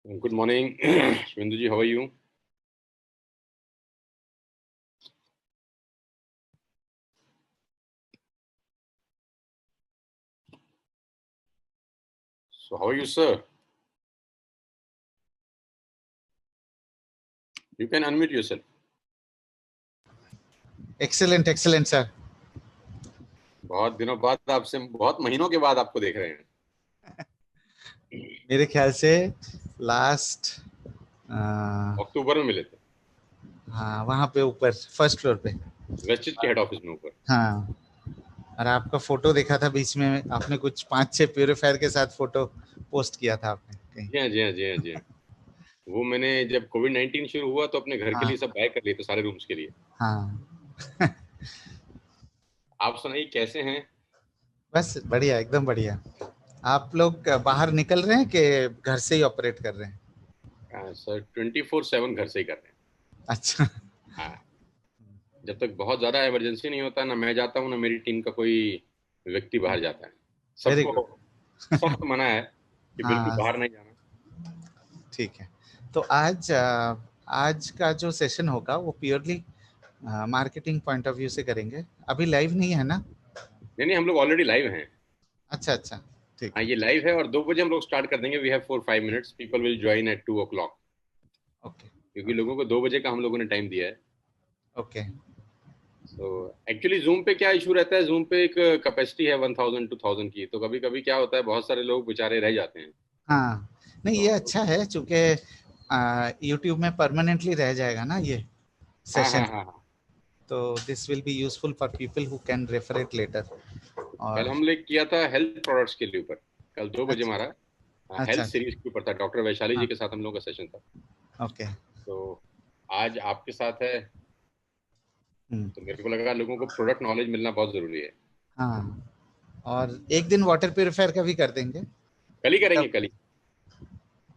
Good morning, Shvindu ji. How are you? So, how are you, sir? You can unmute yourself. Excellent, excellent, sir. बहुत दिनों बाद आपसे, बहुत महीनों के बाद आपको देख रहे हैं. मेरे ख्याल से लास्ट अक्टूबर में मिले थे. हाँ, वहाँ पे ऊपर फर्स्ट फ्लोर पे, वेस्टिज के हेड ऑफिस में ऊपर. हाँ. और आपका फोटो देखा था बीच में, आपने कुछ 5-6 प्यूरीफायर के साथ फोटो पोस्ट किया था आपने कहीं. जी हाँ, जी हाँ, जी हाँ, जी हाँ. वो मैंने जब कोविड-19 शुरू हुआ तो अपने घर के हाँ, लिए सब बाय कर लिए थे, सारे रूम्स के लिए. हाँ. आप सुनाइए कैसे हैं? बस बढ़िया, एकदम बढ़िया. आप लोग बाहर निकल रहे हैं कि घर से ही ऑपरेट कर रहे हैं? सर 24/7 घर से ही कर रहे हैं. अच्छा. हाँ. जब तक बहुत ज्यादा इमरजेंसी नहीं होता, ना मैं जाता हूँ ना मेरी टीम का कोई व्यक्ति बाहर जाता है. वेरी सबको गुड. सख्त मना है कि बिल्कुल हाँ, बाहर नहीं जाना. ठीक है. तो आज का जो सेशन होगा वो purely marketing point of view से करेंगे. अभी लाइव नहीं है ना? नहीं नहीं, हम लोग ऑलरेडी लाइव हैं. अच्छा, अच्छा, ठीक हाँ, है. ये लाइव है और 2 बजे हम लोग स्टार्ट कर देंगे. We have 4-5 minutes. People will join at 2 o'clock. Okay, क्योंकि लोगों को 2 बजे का हम लोगों ने टाइम दिया है. ओके. तो एक्चुअली जूम पे क्या इशू रहता है, जूम पे एक कैपेसिटी है 1000-2000 की. तो कभी कभी क्या होता है, बहुत सारे लोग बेचारे रह जाते हैं. हाँ, नहीं ये तो अच्छा है, चूंकि यूट्यूब में परमानेंटली रह जाएगा ना ये हाँ हाँ सेशन. हाँ हाँ. तो this will be useful for people who can refer it later. कल और हमने किया था हेल्थ प्रोडक्ट्स के लिए ऊपर. कल 2 बजे अच्छा, हमारा अच्छा, हेल्थ अच्छा. सीरीज के ऊपर था. डॉक्टर वैशाली जी हाँ, के साथ हम लोग का सेशन था. ओके. तो आज आपके साथ है. हम्म. तो मेरे को लगा लोगों को प्रोडक्ट नॉलेज मिलना बहुत जरूरी है. हाँ, और एक दिन वाटर प्यूरिफायर का भी कर देंगे. कल ही करेंगे, तब कल ही.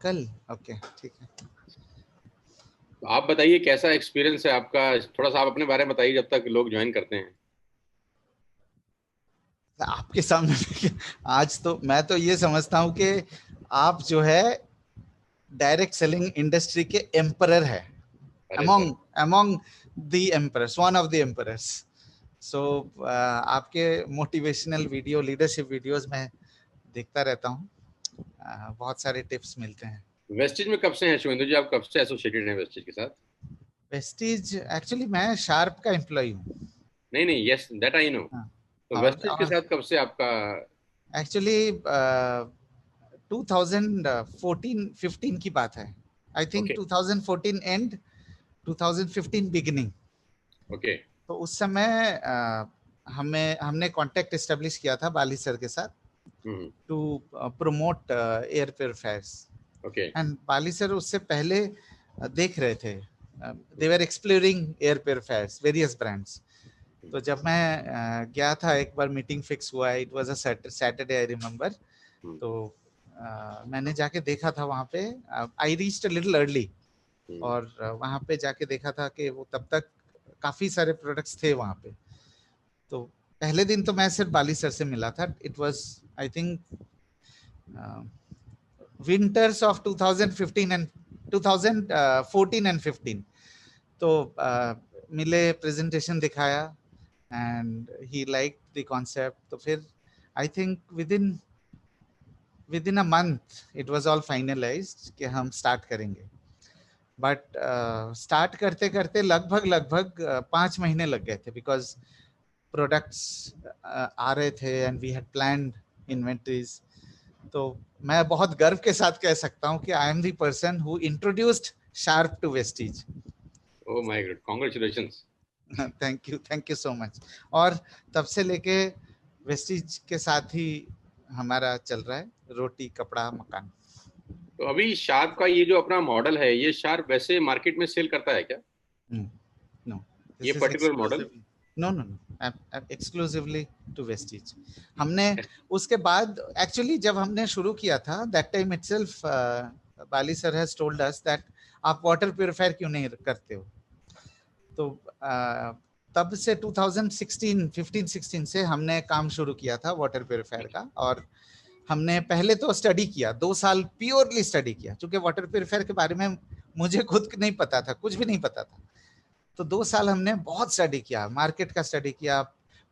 कल, ओके, ठीक है. तो आप बताइए कैसा एक्सपीरियंस है आपका. थोड़ा सा आप अपने बारे में बताइए जब तक लोग ज्वाइन करते हैं. आपके सामने आज तो मैं तो ये समझता हूँ कि आप जो है डायरेक्ट सेलिंग इंडस्ट्री के एम्परर है. अरे sir. among the emperors, one of the emperors. So आपके मोटिवेशनल वीडियो, लीडरशिप वीडियोस में देखता रहता हूँ. बहुत सारे टिप्स मिलते हैं. वेस्टिज में कब से हैं शिवेंद्र जी? आप कब से एसोसिएटेड हैं वेस्टिज के साथ? वेस्टीज, एक्चुअली मैं शार्प का एम्प्लॉय हूँ. नहीं नहीं, यस दैट आई नो. हाँ, तो वेस्टिज के और साथ कब से आपका? एक्चुअली 2014-15 की बात है. I think okay 2014 and 2015 beginning. Okay. तो उस समय हमने कांटेक्ट एस्टेब्लिश किया था बाली सर के साथ hmm. To promote air purifiers. Okay. And Bali sir उससे पहले देख रहे थे. They were exploring air purifiers, various brands. तो जब मैं गया था, एक बार मीटिंग फिक्स हुआ. It was a Saturday, I remember. तो मैंने जाके देखा था वहाँ पे. I reached a little early. और वहाँ पे जाके देखा था कि वो तब तक काफी सारे प्रोडक्ट्स थे वहाँ पे. तो पहले दिन तो मैं सिर्फ बाली सर से मिला था. It was I think winters of 2015 and 2014 and 15. तो मिले, प्रेजेंटेशन दिखाया and he like the concept. तो फिर I think with in a month it was all finalised कि हम स्टार्ट करेंगे. बट स्टार्ट करते करते लगभग 5 महीने लग गए थे, बिकॉज प्रोडक्ट्स आ रहे थे and we had planned inventories. तो मैं बहुत गर्व के साथ कह सकता हूँ कि I am the person who introduced Sharp to Vestige. Oh my God, congratulations. Thank you so much. और तब से लेके वेस्टीज के साथ ही हमारा चल रहा है, रोटी कपड़ा मकान. तो अभी शार्प का ये जो अपना मॉडल है, ये शार्प वैसे मार्केट में सेल करता है क्या, नो, ये this is particular model? Exclusive. No, exclusively to Vestige. हमने उसके बाद एक्चुअली जब हमने शुरू किया था, that time itself Bali sir has told us that आप वाटर प्यूरिफायर क्यों नहीं करते हो. तो तब से 2016 15-16 से हमने काम शुरू किया था वाटर प्यूरिफायर का. और हमने पहले तो स्टडी किया, 2 साल प्योरली स्टडी किया, क्योंकि वाटर प्योरीफायर के बारे में मुझे खुद नहीं पता था, कुछ भी नहीं पता था। तो 2 साल हमने बहुत स्टडी किया, मार्केट का स्टडी किया,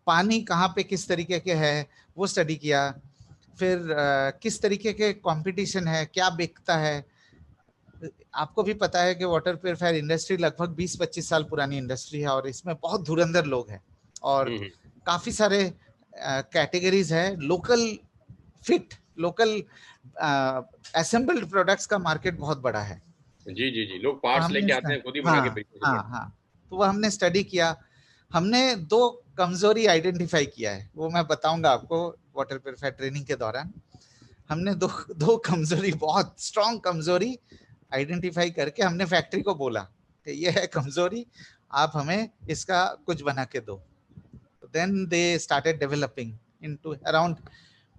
पानी कहाँ पे किस तरीके के है वो स्टडी किया, फिर किस तरीके के कंपटीशन है, क्या बिकता है। आपको भी पता है कि वाटर प्योरीफायर इंडस्ट्री लगभग 20-25 साल पुरानी इंडस्ट्री है और इसमें बहुत धुरंधर लोग हैं और काफी सारे कैटेगरीज है। Local fit, local assembled products का मार्केट बहुत बड़ा है। जी जी जी, लोग पार्ट्स लेके आते हैं, खुद ही बना के बेचते हैं। हाँ, तो वो हमने स्टडी किया। हमने 2 कमजोरी आइडेंटिफाई किया है, वो मैं बताऊंगा आपको वाटर प्योरीफायर ट्रेनिंग के दौरान। हमने दो कमजोरी, बहुत स्ट्रॉन्ग कमजोरी आइडेंटिफाई करके हमने फैक्ट्री को बोला कि ये है कमजोरी, आप हमें इसका कुछ बना के दो। Then they started developing into around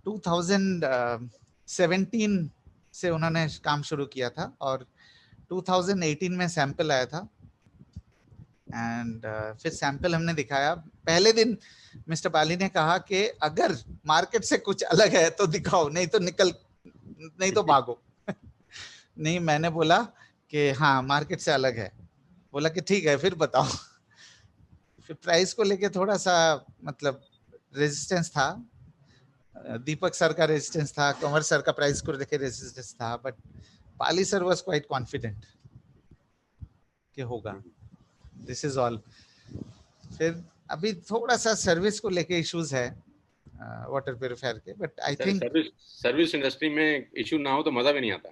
2017 से उन्होंने काम शुरू किया था और 2018 में सैंपल आया था एंड फिर सैंपल हमने दिखाया। पहले दिन मिस्टर बाली ने कहा कि अगर मार्केट से कुछ अलग है तो दिखाओ, नहीं तो निकल, नहीं तो भागो। नहीं, मैंने बोला कि हाँ मार्केट से अलग है। बोला कि ठीक है फिर बताओ। फिर प्राइस को लेके थोड़ा सा मतलब रेजिस्टेंस था, दीपक सर का रेजिस्टेंस था, कंवर सर का प्राइस को लेके रेजिस्टेंस था, but Pali sir was quite confident कि होगा। This is all. फिर अभी थोड़ा सा सर्विस को लेके इश्यूज है वाटर प्योरीफायर के, but I think service industry में इशू ना हो तो मजा भी नहीं आता।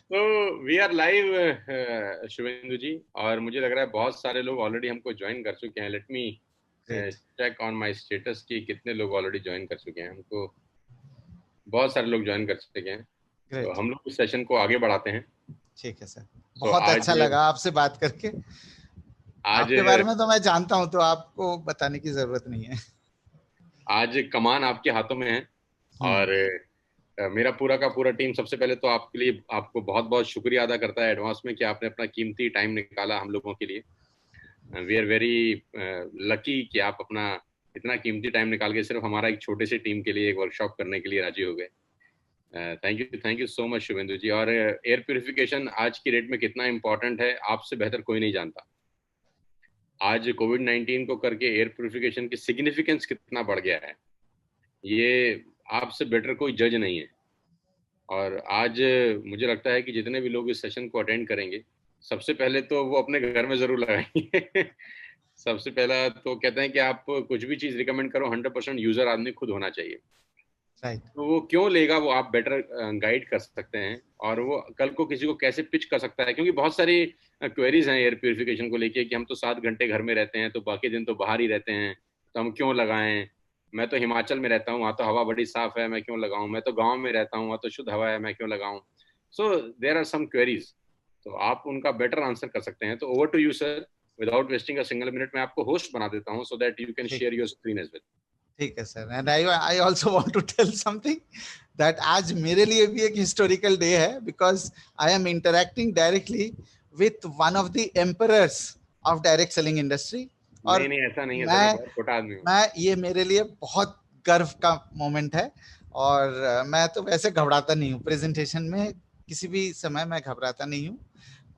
तो we are live Suvendu ji, और मुझे लग रहा है बहुत सारे लोग ऑलरेडी हमको ज्वाइन कर चुके हैं। Let me check on my status की कितने लोग ऑलरेडी ज्वाइन कर चुके हैं। हमको बहुत सारे लोग ज्वाइन कर चुके हैं। तो हम लोग इस सेशन को आगे बढ़ाते हैं। ठीक है सर, बहुत अच्छा लगा आपसे बात करके। आज आपके बारे में तो मैं जानता हूं, तो आपको बताने की जरूरत नहीं है। आज कमान आपके हाथों में है और मेरा पूरा का पूरा टीम सबसे पहले तो आपके लिए आपको बहुत बहुत शुक्रिया अदा करता है एडवांस में कि आपने अपना कीमती टाइम निकाला हम लोगों के लिए। वी आर वेरी लकी कि आप अपना इतना कीमती टाइम निकाल के सिर्फ हमारा एक छोटे से टीम के लिए एक वर्कशॉप करने के लिए राजी हो गए। Thank you so much Shubhendu ji. और एयर प्यूरिफिकेशन आज की डेट में कितना इंपॉर्टेंट है आपसे बेहतर कोई नहीं जानता। आज कोविड-19 को करके एयर प्यूरिफिकेशन की सिग्निफिकेंस कितना बढ़ गया है, ये आपसे बेटर कोई जज नहीं है। और आज मुझे लगता है कि जितने भी लोग इस सेशन को अटेंड करेंगे, सबसे पहले तो वो अपने घर में जरूर लगाएंगे। सबसे पहला तो कहते हैं कि आप कुछ भी चीज रिकमेंड करो 100% यूजर आदमी खुद होना चाहिए। तो वो क्यों लेगा, वो आप बेटर गाइड कर सकते हैं और वो कल को किसी को कैसे पिच कर सकता है। क्योंकि बहुत सारी क्वेरीज हैं एयर प्यूरिफिकेशन को लेके कि हम तो 7 घंटे घर में रहते हैं तो बाकी दिन तो बाहर ही रहते हैं, तो हम क्यों लगाएं। मैं तो हिमाचल में रहता हूँ, वहाँ तो हवा बड़ी साफ है, मैं क्यों लगाऊं। मैं तो गाँव में रहता हूँ, वहाँ तो शुद्ध हवा है, मैं क्यों लगाऊं। So there are some queries, तो आप उनका बेटर आंसर कर सकते हैं। तो over to you sir, without wasting a single minute मैं आपको होस्ट बना देता हूँ so that you can share your screen as well. ठीक है sir, and I also want to tell something that आज मेरे लिए भी एक हिस्टोरिकल डे है, because I am interacting directly with one of the emperors of direct selling industry. और नहीं ऐसा नहीं है सर, मैं बहुत छोटा आदमी हूँ। मैं ये मेरे लिए बहुत गर्व का मोमेंट है और मैं तो वैसे घबराता नहीं हूँ प्रेजेंटेशन में, किसी भी समय मैं घबराता नहीं हूँ।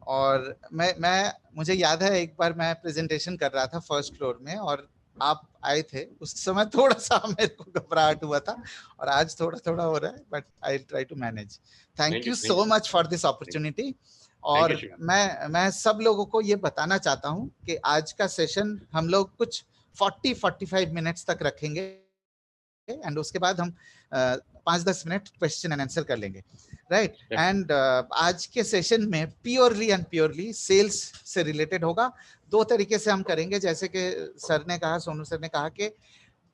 और मैं मुझे याद है एक बार मैं प्रेजेंटेशन कर रहा था फर्स्ट फ्लोर में और आप आए थे, उस समय थोड़ा सा मेरे को घबराहट हुआ था और आज थोड़ा थोड़ा हो रहा है, but I will try to manage. Thank you so much for this opportunity. और मैं सब लोगों को ये बताना चाहता हूँ कि आज का सेशन हम लोग कुछ 40-45 मिनट्स तक रखेंगे एंड उसके बाद हम 5-10 मिनट क्वेश्चन एंड आंसर कर लेंगे, राइट। एंड आज के सेशन में प्योरली एंड प्योरली सेल्स से रिलेटेड होगा। 2 तरीके से हम करेंगे, जैसे कि सर ने कहा, सोनू सर ने कहा कि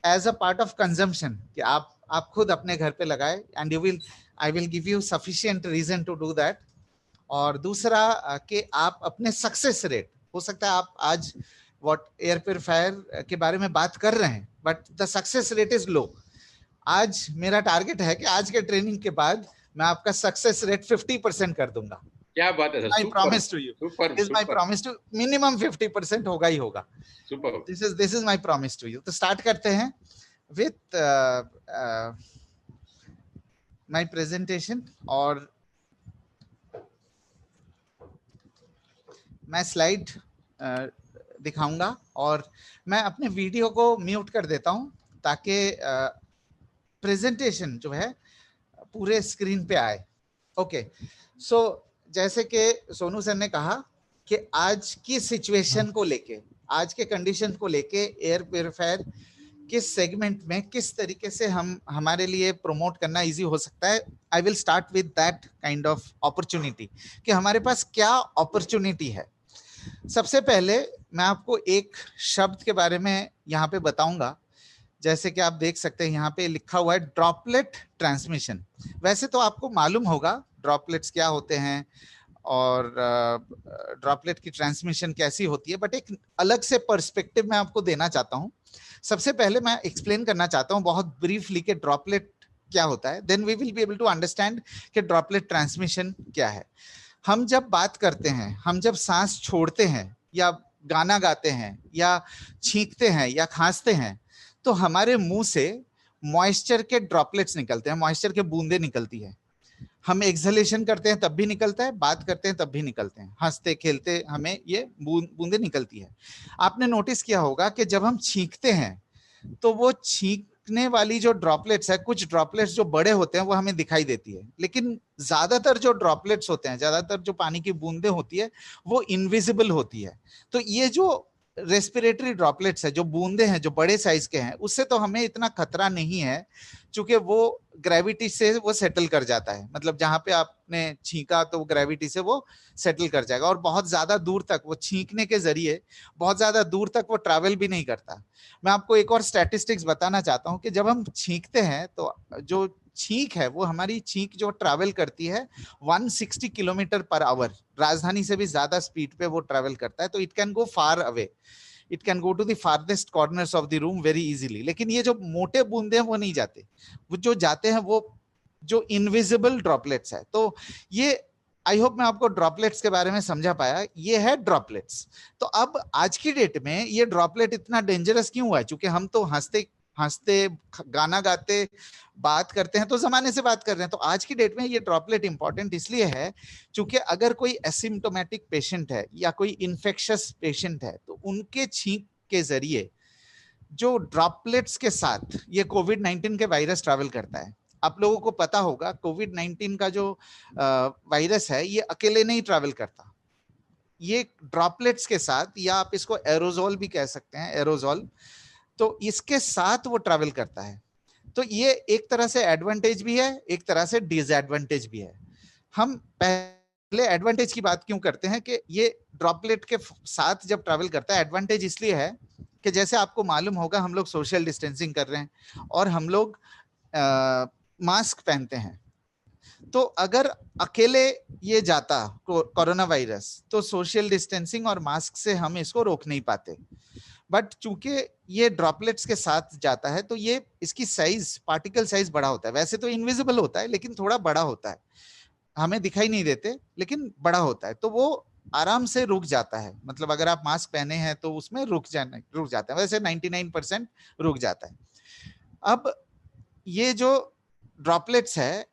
as a part of consumption कि आप खुद अपने घर पे लगाए and I will give you sufficient reason to do that. और दूसरा कि आप अपने सक्सेस रेट, हो सकता है आप आज व्हाट एयर प्यूरिफायर के बारे में बात कर रहे हैं but the success rate is low. आज मेरा टारगेट है कि आज के ट्रेनिंग के बाद मैं आपका सक्सेस रेट 50% कर दूंगा। क्या बात है sir, my promise to you, this my promise to, minimum 50% होगा ही होगा। This is my promise to you. तो स्टार्ट करते हैं। with my presentation, और मैं स्लाइड दिखाऊंगा और मैं अपने वीडियो को म्यूट कर देता हूं ताकि प्रेजेंटेशन जो है पूरे स्क्रीन पे आए। ओके, सो जैसे कि सोनू सर ने कहा कि आज की सिचुएशन को लेके, आज के कंडीशन को लेके एयर प्योरीफायर किस सेगमेंट में किस तरीके से हम हमारे लिए प्रमोट करना इजी हो सकता है। I will start with that kind of opportunity कि हमारे पास क्या अपॉर्चुनिटी है। सबसे पहले मैं आपको एक शब्द के बारे में यहाँ पे बताऊंगा। जैसे कि आप देख सकते हैं यहाँ पे लिखा हुआ है ड्रॉपलेट ट्रांसमिशन। वैसे तो आपको मालूम होगा ड्रॉपलेट्स क्या होते हैं और ड्रॉपलेट की ट्रांसमिशन कैसी होती है, बट एक अलग से पर्सपेक्टिव मैं आपको देना चाहता हूँ। सबसे पहले मैं एक्सप्लेन करना चाहता हूँ बहुत ब्रीफली कि ड्रॉपलेट क्या होता है, then we will be able to understand कि ड्रॉपलेट ट्रांसमिशन क्या है। हम जब बात करते हैं, हम जब सांस छोड़ते हैं या गाना गाते हैं या छींकते हैं या खांसते हैं, तो हमारे मुंह से मॉइस्चर के ड्रॉपलेट्स निकलते हैं, मॉइस्चर के बूंदे निकलती है। हम एक्सहेलेशन करते हैं तब भी निकलता है, बात करते हैं तब भी निकलते हैं, हंसते खेलते हमें ये बूंदे निकलती है। आपने नोटिस किया होगा कि जब हम छींकते हैं तो वो छींकने वाली जो ड्रॉपलेट्स है, कुछ ड्रॉपलेट्स जो बड़े होते हैं वो हमें दिखाई देती है, लेकिन ज्यादातर जो ड्रॉपलेट्स होते हैं, ज्यादातर जो पानी की बूंदे होती है वो इनविजिबल होती है। तो ये जो रेस्पिरेटरी ड्रॉपलेट्स है, जो बूंदे हैं, जो बड़े साइज के हैं, उससे तो हमें इतना खतरा नहीं है, क्योंकि वो ग्रेविटी से वो सेटल कर जाता है। मतलब जहां पे आपने छींका तो ग्रेविटी से वो सेटल कर जाएगा और बहुत ज्यादा दूर तक वो छींकने के जरिए बहुत ज्यादा दूर तक वो ट्रैवल भी नहीं करता। मैं आपको एक और स्टैटिस्टिक्स बताना चाहता हूं कि जब हम छींकते हैं तो जो छींक है वो हमारी छींक जो ट्रैवल करती है 160 किलोमीटर पर आवर, राजधानी से भी ज्यादा स्पीड पे वो ट्रैवल करता है। तो it can go far away, it can go to the farthest corners of the room very easily. लेकिन ये जो मोटे बूंदे हैं वो नहीं जाते, वो जो जाते हैं वो जो इनविजिबल ड्रॉपलेट्स है। तो ये आई होप मैं आपको ड्रॉपलेट्स के बारे में समझा पाया, ये है ड्रॉपलेट्स। तो अब आज की डेट में ये ड्रॉपलेट इतना डेंजरस क्यों हुआ है? क्योंकि हम तो हंसते हंसते गाना गाते बात करते हैं तो जमाने से बात कर रहे हैं। तो आज की डेट में ये ड्रॉपलेट इंपॉर्टेंट इसलिए है क्योंकि अगर कोई एसिम्प्टोमेटिक पेशेंट है या कोई इन्फेक्शियस पेशेंट है तो उनके छींक के जरिए जो ड्रॉपलेट्स के साथ ये कोविड-19 के वायरस ट्रैवल करता है। आप लोगों को पता होगा कोविड-19 का जो वायरस है ये अकेले नहीं ट्रैवल करता, ये ड्रॉपलेट्स के साथ, या आप इसको एरोजोल भी कह सकते हैं, एरोजोल, तो इसके साथ वो ट्रैवल करता है। तो ये एक तरह से एडवांटेज भी है, एक तरह से डिसएडवांटेज भी है। हम पहले एडवांटेज की बात क्यों करते हैं कि ये ड्रॉपलेट के साथ जब ट्रैवल करता है, एडवांटेज इसलिए है कि जैसे आपको मालूम होगा हम लोग सोशल डिस्टेंसिंग कर रहे हैं और हम लोग मास्क पहनते हैं। तो अगर अकेले ये जाता कोरोना वायरस तो सोशल डिस्टेंसिंग और मास्क से हम इसको रोक नहीं पाते। बट चूंकि ये ड्रॉपलेट्स के साथ जाता है तो ये इसकी साइज, पार्टिकल साइज बड़ा होता है। वैसे तो इनविजिबल होता है लेकिन थोड़ा बड़ा होता है, हमें दिखाई नहीं देते लेकिन बड़ा होता है। तो वो आराम से रुक जाता है, मतलब अगर आप मास्क पहने हैं तो उसमें रुक जाता है, वैसे 99% रुक जाता है। अब ये जो ड्रॉपलेट्स है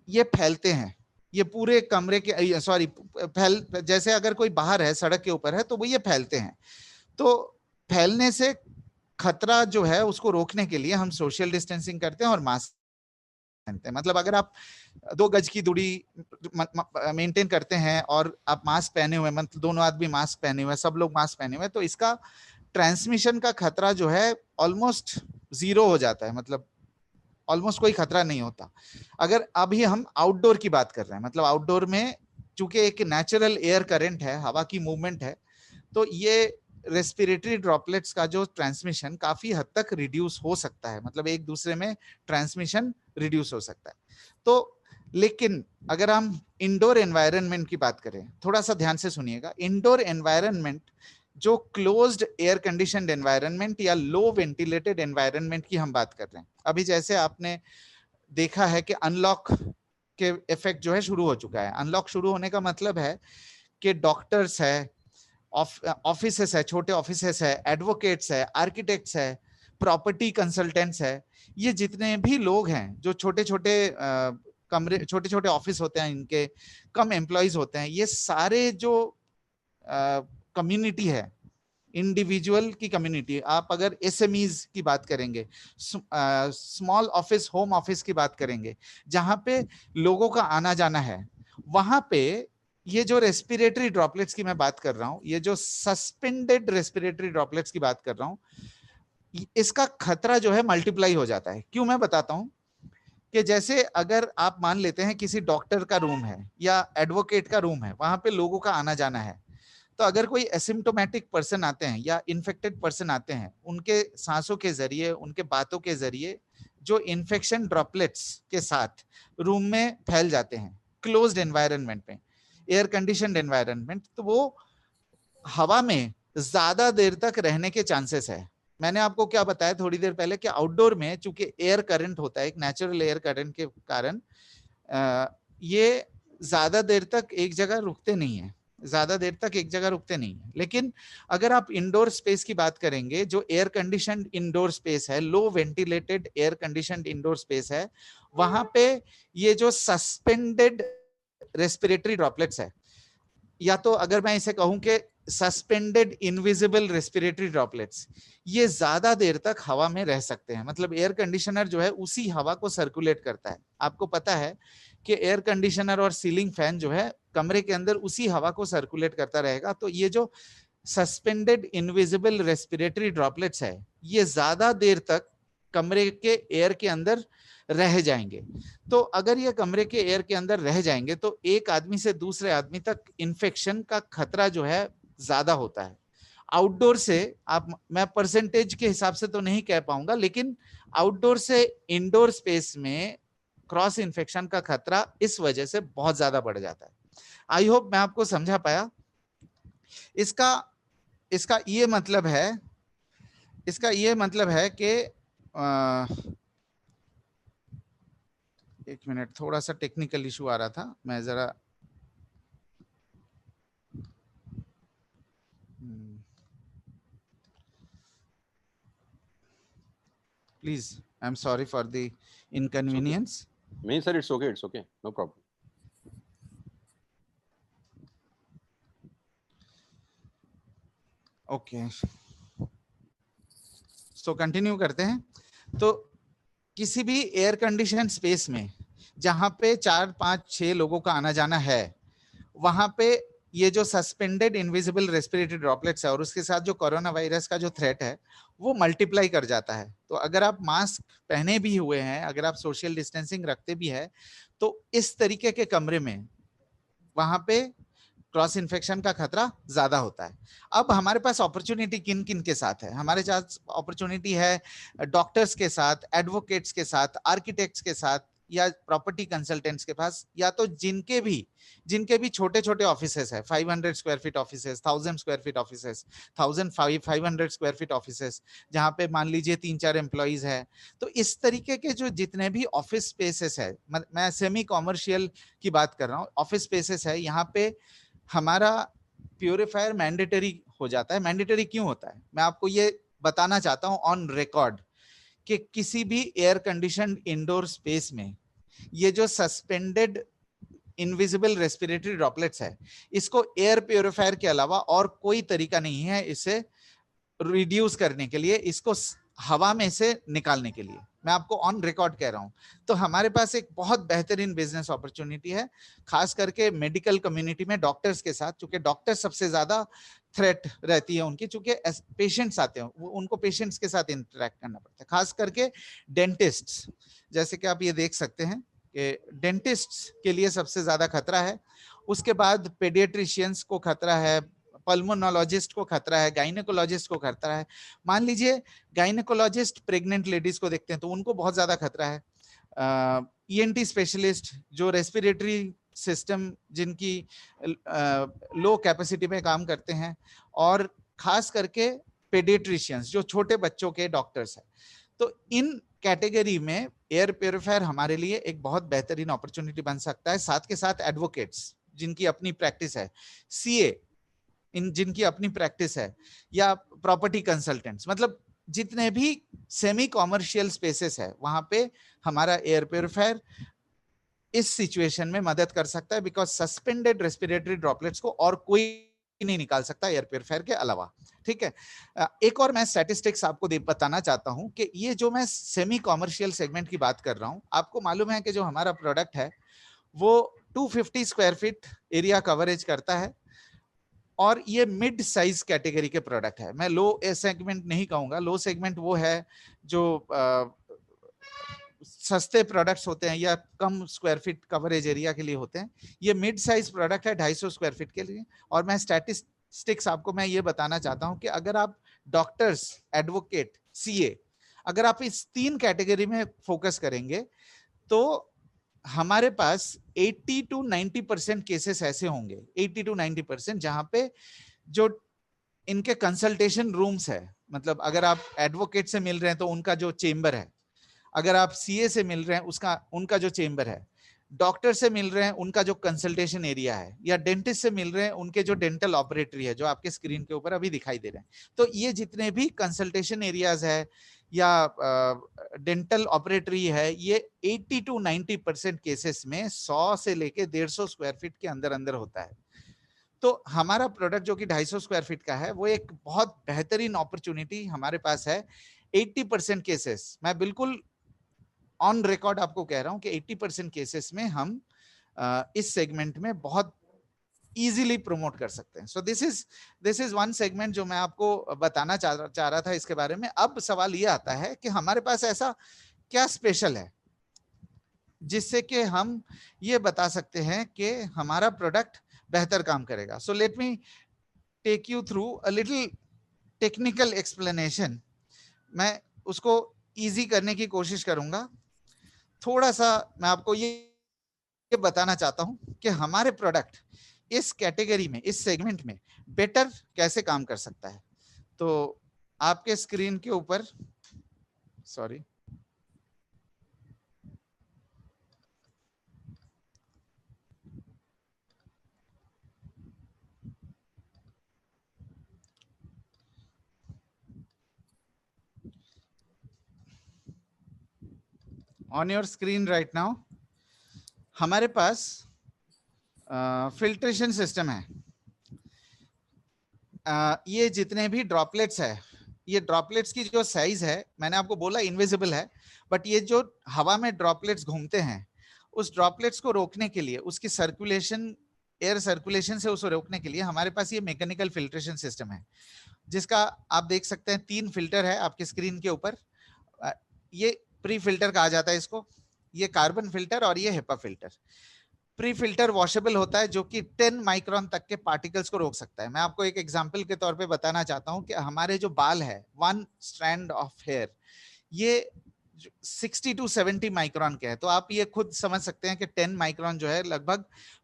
ये फैलते हैं, ये पूरे कमरे के, सॉरी, जैसे अगर कोई बाहर है, सड़क के ऊपर है, तो वो ये फैलते हैं। तो फैलने से खतरा जो है उसको रोकने के लिए हम सोशल डिस्टेंसिंग करते हैं और मास्क पहनते हैं। मतलब अगर आप 2 गज की दूरी मेंटेन करते हैं और आप मास्क पहने हुए, मतलब दोनों आदमी मास्क पहने हुए, सब लोग मास्क पहने हुए, तो इसका ट्रांसमिशन का खतरा जो है ऑलमोस्ट जीरो हो जाता है, मतलब ऑलमोस्ट कोई खतरा नहीं होता। अगर अभी हम आउटडोर की बात कर रहे हैं, मतलब आउटडोर में चूंकि एक नेचुरल एयर करंट है, हवा की मूवमेंट है, तो ये रेस्पिरेटरी ड्रॉपलेट्स का जो ट्रांसमिशन काफी हद तक रिड्यूस हो सकता है, मतलब एक दूसरे में ट्रांसमिशन रिड्यूस हो सकता है। तो लेकिन अगर हम इंडोर एनवायरनमेंट की बात करें, थोड़ा सा ध्यान से सुनिएगा, इंडोर एनवायरनमेंट जो क्लोज्ड एयर कंडीशनड एनवायरनमेंट या लो वेंटिलेटेड एनवायरनमेंट की हम बात कर रहे हैं। अभी जैसे आपने देखा है कि अनलॉक के इफेक्ट जो है शुरू हो चुका है। अनलॉक शुरू होने का मतलब है कि डॉक्टर्स है, ऑफिसेस है, छोटे ऑफिसेस है, एडवोकेट्स है, आर्किटेक्ट्स है, प्रॉपर्टी कंसल्टेंट्स है, ये जितने भी लोग हैं जो छोटे छोटे कमरे, छोटे छोटे ऑफिस होते हैं, इनके कम एम्प्लॉयज होते हैं, ये सारे जो कम्युनिटी है, इंडिविजुअल की कम्युनिटी, आप अगर एसएमईज की बात करेंगे, स्मॉल ऑफिस, होम ऑफिस की बात करेंगे, जहां पे लोगों का आना जाना है, वहां पे ये जो रेस्पिरेटरी ड्रॉपलेट्स की मैं बात कर रहा हूं, ये जो सस्पेंडेड रेस्पिरेटरी ड्रॉपलेट्स की बात कर रहा हूं, इसका खतरा जो है मल्टीप्लाई हो जाता है। क्यों, मैं बताता हूं कि जैसे अगर आप मान लेते हैं किसी डॉक्टर का रूम है या एडवोकेट का रूम है, वहां पे लोगों का आना जाना है, तो अगर कोई एसिम्प्टोमेटिक पर्सन आते हैं या इन्फेक्टेड पर्सन आते हैं, उनके सांसों के जरिए, उनके बातों के जरिए जो इन्फेक्शन ड्रॉपलेट्स के साथ रूम में फैल जाते हैं, क्लोज्ड एनवायरनमेंट में, एयर कंडीशनड एनवायरनमेंट, तो वो हवा में ज्यादा देर तक रहने के चांसेस है। मैंने आपको क्या बताया थोड़ी देर पहले कि आउटडोर में चूंकि एयर करंट होता है, एक नेचुरल एयर करंट के कारण ये ज्यादा देर तक एक जगह रुकते नहीं है, ज्यादा देर तक एक जगह रुकते नहीं है। लेकिन अगर आप इंडोर स्पेस की बात करेंगे, जो एयर कंडीशनड इंडोर स्पेस है, low ventilated air conditioned indoor space है, वहां पे ये जो सस्पेंडेड रेस्पिरेटरी ड्रॉपलेट्स है, या तो अगर मैं इसे कहूं कि सस्पेंडेड इनविजिबल रेस्पिरेटरी ड्रॉपलेट्स, ये ज्यादा देर तक हवा में रह सकते हैं। मतलब एयर कंडीशनर जो है उसी हवा को सर्कुलेट करता है। आपको पता है कि एयर कंडीशनर और सीलिंग फैन जो है कमरे के अंदर उसी हवा को सर्कुलेट करता रहेगा। तो ये जो सस्पेंडेड इनविजिबल रेस्पिरेटरी ड्रॉपलेट्स है, ये ज्यादा देर तक कमरे के एयर के अंदर रह जाएंगे। तो अगर ये कमरे के एयर के अंदर रह जाएंगे तो एक आदमी से दूसरे आदमी तक इन्फेक्शन का खतरा जो है ज्यादा होता है। आउटडोर से आप, मैं परसेंटेज के हिसाब से तो नहीं कह पाऊंगा, लेकिन आउटडोर से इंडोर स्पेस में क्रॉस इन्फेक्शन का खतरा इस वजह से बहुत ज्यादा बढ़ जाता है। आई होप मैं आपको समझा पाया। इसका ये मतलब है कि एक मिनट, थोड़ा सा टेक्निकल इशू आ रहा था, मैं जरा please, I am sorry for the inconvenience. नहीं sir, it's okay, no problem. Okay, so continue करते हैं। तो किसी भी एयर कंडीशन स्पेस में जहां पे 4, 5, 6 लोगों का आना जाना है, वहां पे ये जो सस्पेंडेड इनविजिबल रेस्पिरेटरी ड्रॉपलेट्स है और उसके साथ जो कोरोना वायरस का जो थ्रेट है वो मल्टीप्लाई कर जाता है। तो अगर आप मास्क पहने भी हुए हैं, अगर आप सोशल डिस्टेंसिंग रखते भी है, तो इस तरीके के कमरे में वहां पे क्रॉस इन्फेक्शन का खतरा ज्यादा होता है। अब हमारे पास अपॉर्चुनिटी किन किन के साथ है? हमारे पास अपॉर्चुनिटी है डॉक्टर्स के साथ, एडवोकेट्स के साथ, आर्किटेक्ट्स के साथ, या प्रॉपर्टी कंसल्टेंट्स के पास, या तो जिनके भी छोटे छोटे ऑफिसेस है, 500 square feet offices, 1000 square feet offices, 1500 square feet offices, जहां पे मान लीजिए 3-4 एम्प्लॉइज है। तो इस तरीके के जो जितने भी ऑफिस स्पेसेस है, मैं सेमी कॉमर्शियल की बात कर रहा हूँ, ऑफिस स्पेसेस है, यहाँ पे हमारा प्यूरिफायर मैंडेटरी हो जाता है। मैंडेटरी क्यों होता है, मैं आपको ये बताना चाहता हूं ऑन रिकॉर्ड, कि किसी भी एयर कंडीशनड इंडोर स्पेस में ये जो सस्पेंडेड इनविजिबल रेस्पिरेटरी ड्रॉपलेट्स है, इसको एयर प्यूरिफायर के अलावा और कोई तरीका नहीं है इसे रिड्यूस करने के लिए, इसको हवा में से निकालने के लिए। मैं आपको ऑन रिकॉर्ड कह रहा हूं। तो हमारे पास एक बहुत बेहतरीन बिजनेस अपॉर्चुनिटी है, खास करके मेडिकल कम्युनिटी में डॉक्टर्स के साथ, क्योंकि डॉक्टर सबसे ज्यादा थ्रेट रहती है उनकी, चूंकि पेशेंट्स आते हैं, उनको पेशेंट्स के साथ इंटरेक्ट करना पड़ता है, खास करके डेंटिस्ट। जैसे कि आप ये देख सकते हैं कि डेंटिस्ट के लिए सबसे ज्यादा खतरा है, उसके बाद पेडियाट्रिशियंस को खतरा है, पल्मोनोलॉजिस्ट को खतरा है, गायनेकोलॉजिस्ट को खतरा है। मान लीजिए गायनेकोलॉजिस्ट प्रेग्नेंट लेडीज को देखते हैं तो उनको बहुत ज्यादा खतरा है। ईएनटी स्पेशलिस्ट जो रेस्पिरेटरी सिस्टम जिनकी लो कैपेसिटी में काम करते हैं, और खास करके पेडियाट्रिशियंस जो छोटे बच्चों के डॉक्टर्स हैं। तो इन कैटेगरी में एयर प्योरीफायर हमारे लिए एक बहुत बेहतरीन अपॉर्चुनिटी बन सकता है। साथ के साथ एडवोकेट्स जिनकी अपनी प्रैक्टिस है, सीए जिनकी अपनी प्रैक्टिस है, या प्रॉपर्टी कंसल्टेंट्स, मतलब जितने भी सेमी कॉमर्शियल स्पेसेस है वहां पे हमारा एयर प्योरीफायर इस सिचुएशन में मदद कर सकता है, बिकॉज सस्पेंडेड रेस्पिरेटरी ड्रॉपलेट्स को और कोई नहीं निकाल सकता एयर प्योरीफायर के अलावा। ठीक है, एक और मैं स्टैटिस्टिक्स आपको बताना चाहता हूं कि ये जो मैं सेमी कॉमर्शियल सेगमेंट की बात कर रहा हूं, आपको मालूम है कि जो हमारा प्रोडक्ट है वो 250 स्क्वायर फीट एरिया कवरेज करता है, और ये मिड साइज कैटेगरी के प्रोडक्ट है। मैं लो सेगमेंट नहीं कहूंगा, लो सेगमेंट वो है जो सस्ते प्रोडक्ट्स होते हैं या कम स्क्वायर फीट कवरेज एरिया के लिए होते हैं। ये मिड साइज प्रोडक्ट है 250 स्क्वायर फीट के लिए। और मैं स्टैटिस्टिक्स आपको मैं ये बताना चाहता हूं कि अगर आप डॉक्टर्स, एडवोकेट, सीए, अगर आप इस 3 कैटेगरी में फोकस करेंगे तो हमारे पास 80 to 90% केसेस ऐसे होंगे, 80 to 90%, जहां पे जो इनके कंसल्टेशन रूम्स है, मतलब अगर आप एडवोकेट से मिल रहे हैं तो उनका जो चेंबर है, अगर आप सीए से मिल रहे हैं उनका जो चेंबर है, डॉक्टर से मिल रहे हैं उनका जो कंसल्टेशन एरिया है, या डेंटिस्ट से मिल रहे हैं उनके जो डेंटल ऑपरेटरी है जो आपके स्क्रीन के ऊपर अभी दिखाई दे रहे हैं, तो ये जितने भी कंसल्टेशन एरियाज है या डेंटल ऑपरेटरी है, ये 80 to 90% केसेस में 100 से लेके 150 स्क्वायर फीट के अंदर अंदर होता है। तो हमारा प्रोडक्ट जो कि 250 स्क्वायर फीट का है, वो एक बहुत बेहतरीन अपॉर्चुनिटी हमारे पास है। 80% केसेस, मैं बिल्कुल ऑन रिकॉर्ड आपको कह रहा हूं कि 80% केसेस में हम इस सेगमेंट में बहुत इजीली प्रमोट कर सकते हैं। सो दिस इज वन सेगमेंट जो मैं आपको बताना चाह रहा था इसके बारे में। अब सवाल ये आता है कि हमारे पास ऐसा क्या स्पेशल है जिससे कि हम ये बता सकते हैं कि हमारा प्रोडक्ट बेहतर काम करेगा। So let me take you through a little technical explanation. मैं उसको इजी करने की कोशिश करूंगा। थोड़ा सा मैं आपको ये बताना चाहता हूं कि हमारे प्रोडक्ट इस कैटेगरी में, इस सेगमेंट में बेटर कैसे काम कर सकता है। तो आपके स्क्रीन के ऊपर, sorry, on your screen right now हमारे पास फिल्ट्रेशन सिस्टम है। ये जितने भी ड्रॉपलेट्स है, ये ड्रॉपलेट्स की जो साइज है, मैंने आपको बोला इनविजिबल है, बट ये जो हवा में ड्रॉपलेट्स घूमते हैं, उस ड्रॉपलेट्स को रोकने के लिए, उसकी सर्कुलेशन, एयर सर्कुलेशन से उसको रोकने के लिए हमारे पास ये मैकेनिकल फिल्ट्रेशन सिस्टम है, जिसका आप देख सकते हैं 3 फिल्टर है आपके स्क्रीन के ऊपर। ये प्री फिल्टर कहा जाता है इसको, ये कार्बन फिल्टर और ये HEPA filter. Pre filter washable होता है जो कि 10 माइक्रोन तक के पार्टिकल्स को रोक सकता है। मैं आपको एक एग्जांपल के तौर पे बताना चाहता हूं कि हमारे जो बाल है, 1 स्ट्रैंड ऑफ हेयर, ये 60 to 70 माइक्रोन के है। तो आप ये खुद समझ सकते हैं कि 10 माइक्रोन जो है लगभग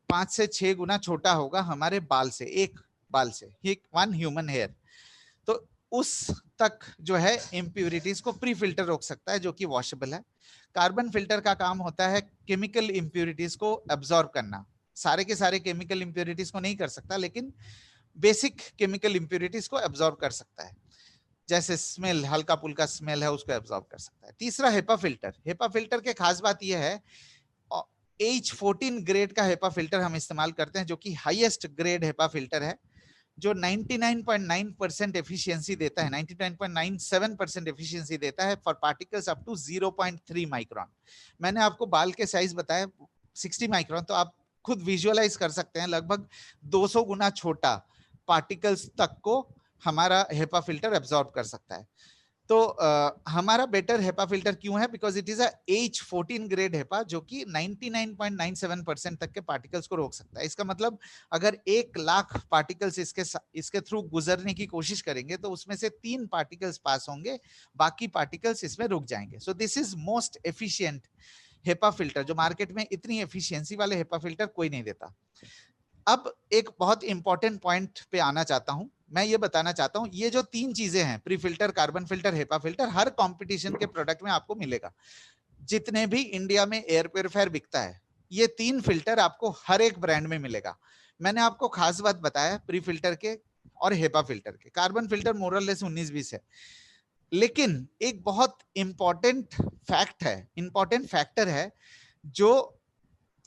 5 से 6 गुना छोटा होगा हमारे बाल से, एक बाल से, वन ह्यूमन हेयर। तो उस तक जो है इम्प्यूरिटीज को प्री फिल्टर रोक सकता है, जो कि वॉशेबल है। कार्बन फिल्टर का काम होता है केमिकल इम्प्यूरिटीज को एब्जॉर्ब करना। सारे के सारे केमिकल इम्प्यूरिटीज को नहीं कर सकता, लेकिन बेसिक केमिकल इम्प्यूरिटीज को एब्जॉर्ब कर सकता है, जैसे स्मेल, हल्का पुल्का स्मेल है उसको एब्जॉर्ब कर सकता है। तीसरा हेपा फिल्टर। हेपा फिल्टर के खास बात यह है, H14 ग्रेड का हेपा फिल्टर हम इस्तेमाल करते हैं, जो कि हाईएस्ट ग्रेड हेपा फिल्टर है, जो 99.9% एफिशिएंसी देता है, 99.97% एफिशिएंसी देता है for particles up to 0.3 micron. मैंने आपको बाल के साइज बताया 60 माइक्रोन, तो आप खुद विजुअलाइज कर सकते हैं लगभग 200 गुना छोटा पार्टिकल्स तक को हमारा हेपा फिल्टर एब्जॉर्ब कर सकता है। तो हमारा बेटर हेपा फिल्टर क्यों है? Because it is H14 grade HEPA, जो कि 99.97% तक के पार्टिकल्स को रोक सकता है। इसका मतलब अगर 1 लाख पार्टिकल्स इसके थ्रू गुजरने की कोशिश करेंगे तो उसमें से 3 पार्टिकल्स पास होंगे, बाकी पार्टिकल्स इसमें रुक जाएंगे। सो this is most efficient HEPA filter, जो मार्केट में इतनी एफिशिएंसी वाले हेपा फिल्टर कोई नहीं देता। अब एक बहुत इंपॉर्टेंट पॉइंट पे आना चाहता हूं। मैं ये बताना चाहता हूं, ये जो 3 चीजें हैं, pre filter, carbon filter, HEPA filter, हर कंपटीशन के प्रोडक्ट में आपको मिलेगा। जितने भी इंडिया में एयर प्योरीफायर बिकता है, ये 3 फिल्टर आपको हर एक ब्रांड में मिलेगा। मैंने आपको खास बात बताया प्री फिल्टर के और हेपा फिल्टर के। कार्बन फिल्टर मोरलेस 19-20 है। लेकिन एक बहुत इंपॉर्टेंट फैक्टर है, जो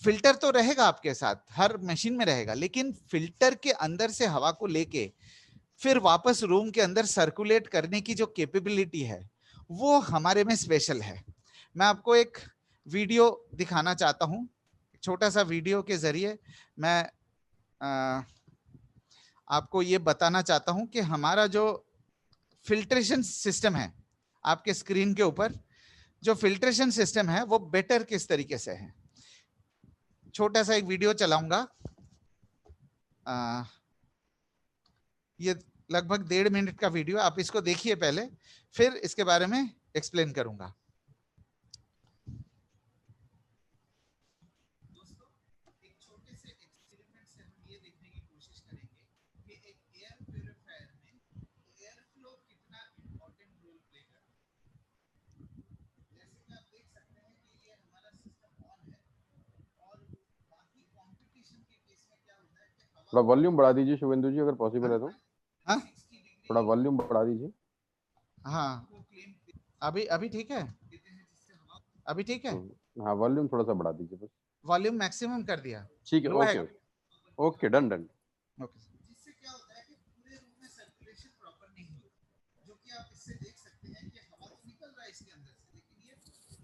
फिल्टर तो रहेगा आपके साथ, हर मशीन में रहेगा, लेकिन फिल्टर के अंदर से हवा को लेके फिर वापस रूम के अंदर सर्कुलेट करने की जो कैपेबिलिटी है वो हमारे में स्पेशल है। मैं आपको एक वीडियो दिखाना चाहता हूं, छोटा सा वीडियो के जरिए मैं आपको ये बताना चाहता हूं कि हमारा जो फिल्ट्रेशन सिस्टम है, आपके स्क्रीन के ऊपर जो फिल्ट्रेशन सिस्टम है वो बेटर किस तरीके से है। छोटा सा एक वीडियो चलाऊंगा, ये लगभग 1.5 मिनट का वीडियो, आप इसको देखिए पहले, फिर इसके बारे में एक्सप्लेन करूंगा। दोस्तों, एक छोटे से एक्सपेरिमेंट से हम ये देखने की कोशिश करेंगे कि एक एयर प्यूरिफायर में एयर फ्लो कितना इंपॉर्टेंट रोल प्ले करता है। जैसे कि आप देख सकते हैं कि ये हमारा सिस्टम ऑन है, और बाकी कंपटीशन के केस में क्या होता है कि थोड़ा वॉल्यूम बढ़ा दीजिए शुभेंदु जी, अगर पॉसिबल है तो। हाँ, थोड़ा वॉल्यूम बढ़ा दीजिए। हाँ, अभी ठीक है, अभी ठीक है। हाँ, वॉल्यूम थोड़ा सा बढ़ा दीजिए बस। वॉल्यूम मैक्सिमम कर दिया, ठीक है, okay okay, done done. Okay. जिससे क्या होता है कि पूरे रूम में सर्कुलेशन प्रॉपर नहीं होता, जो कि आप इससे देख सकते हैं कि हवा तो निकल रहा है इसके अंदर से, लेकिन ये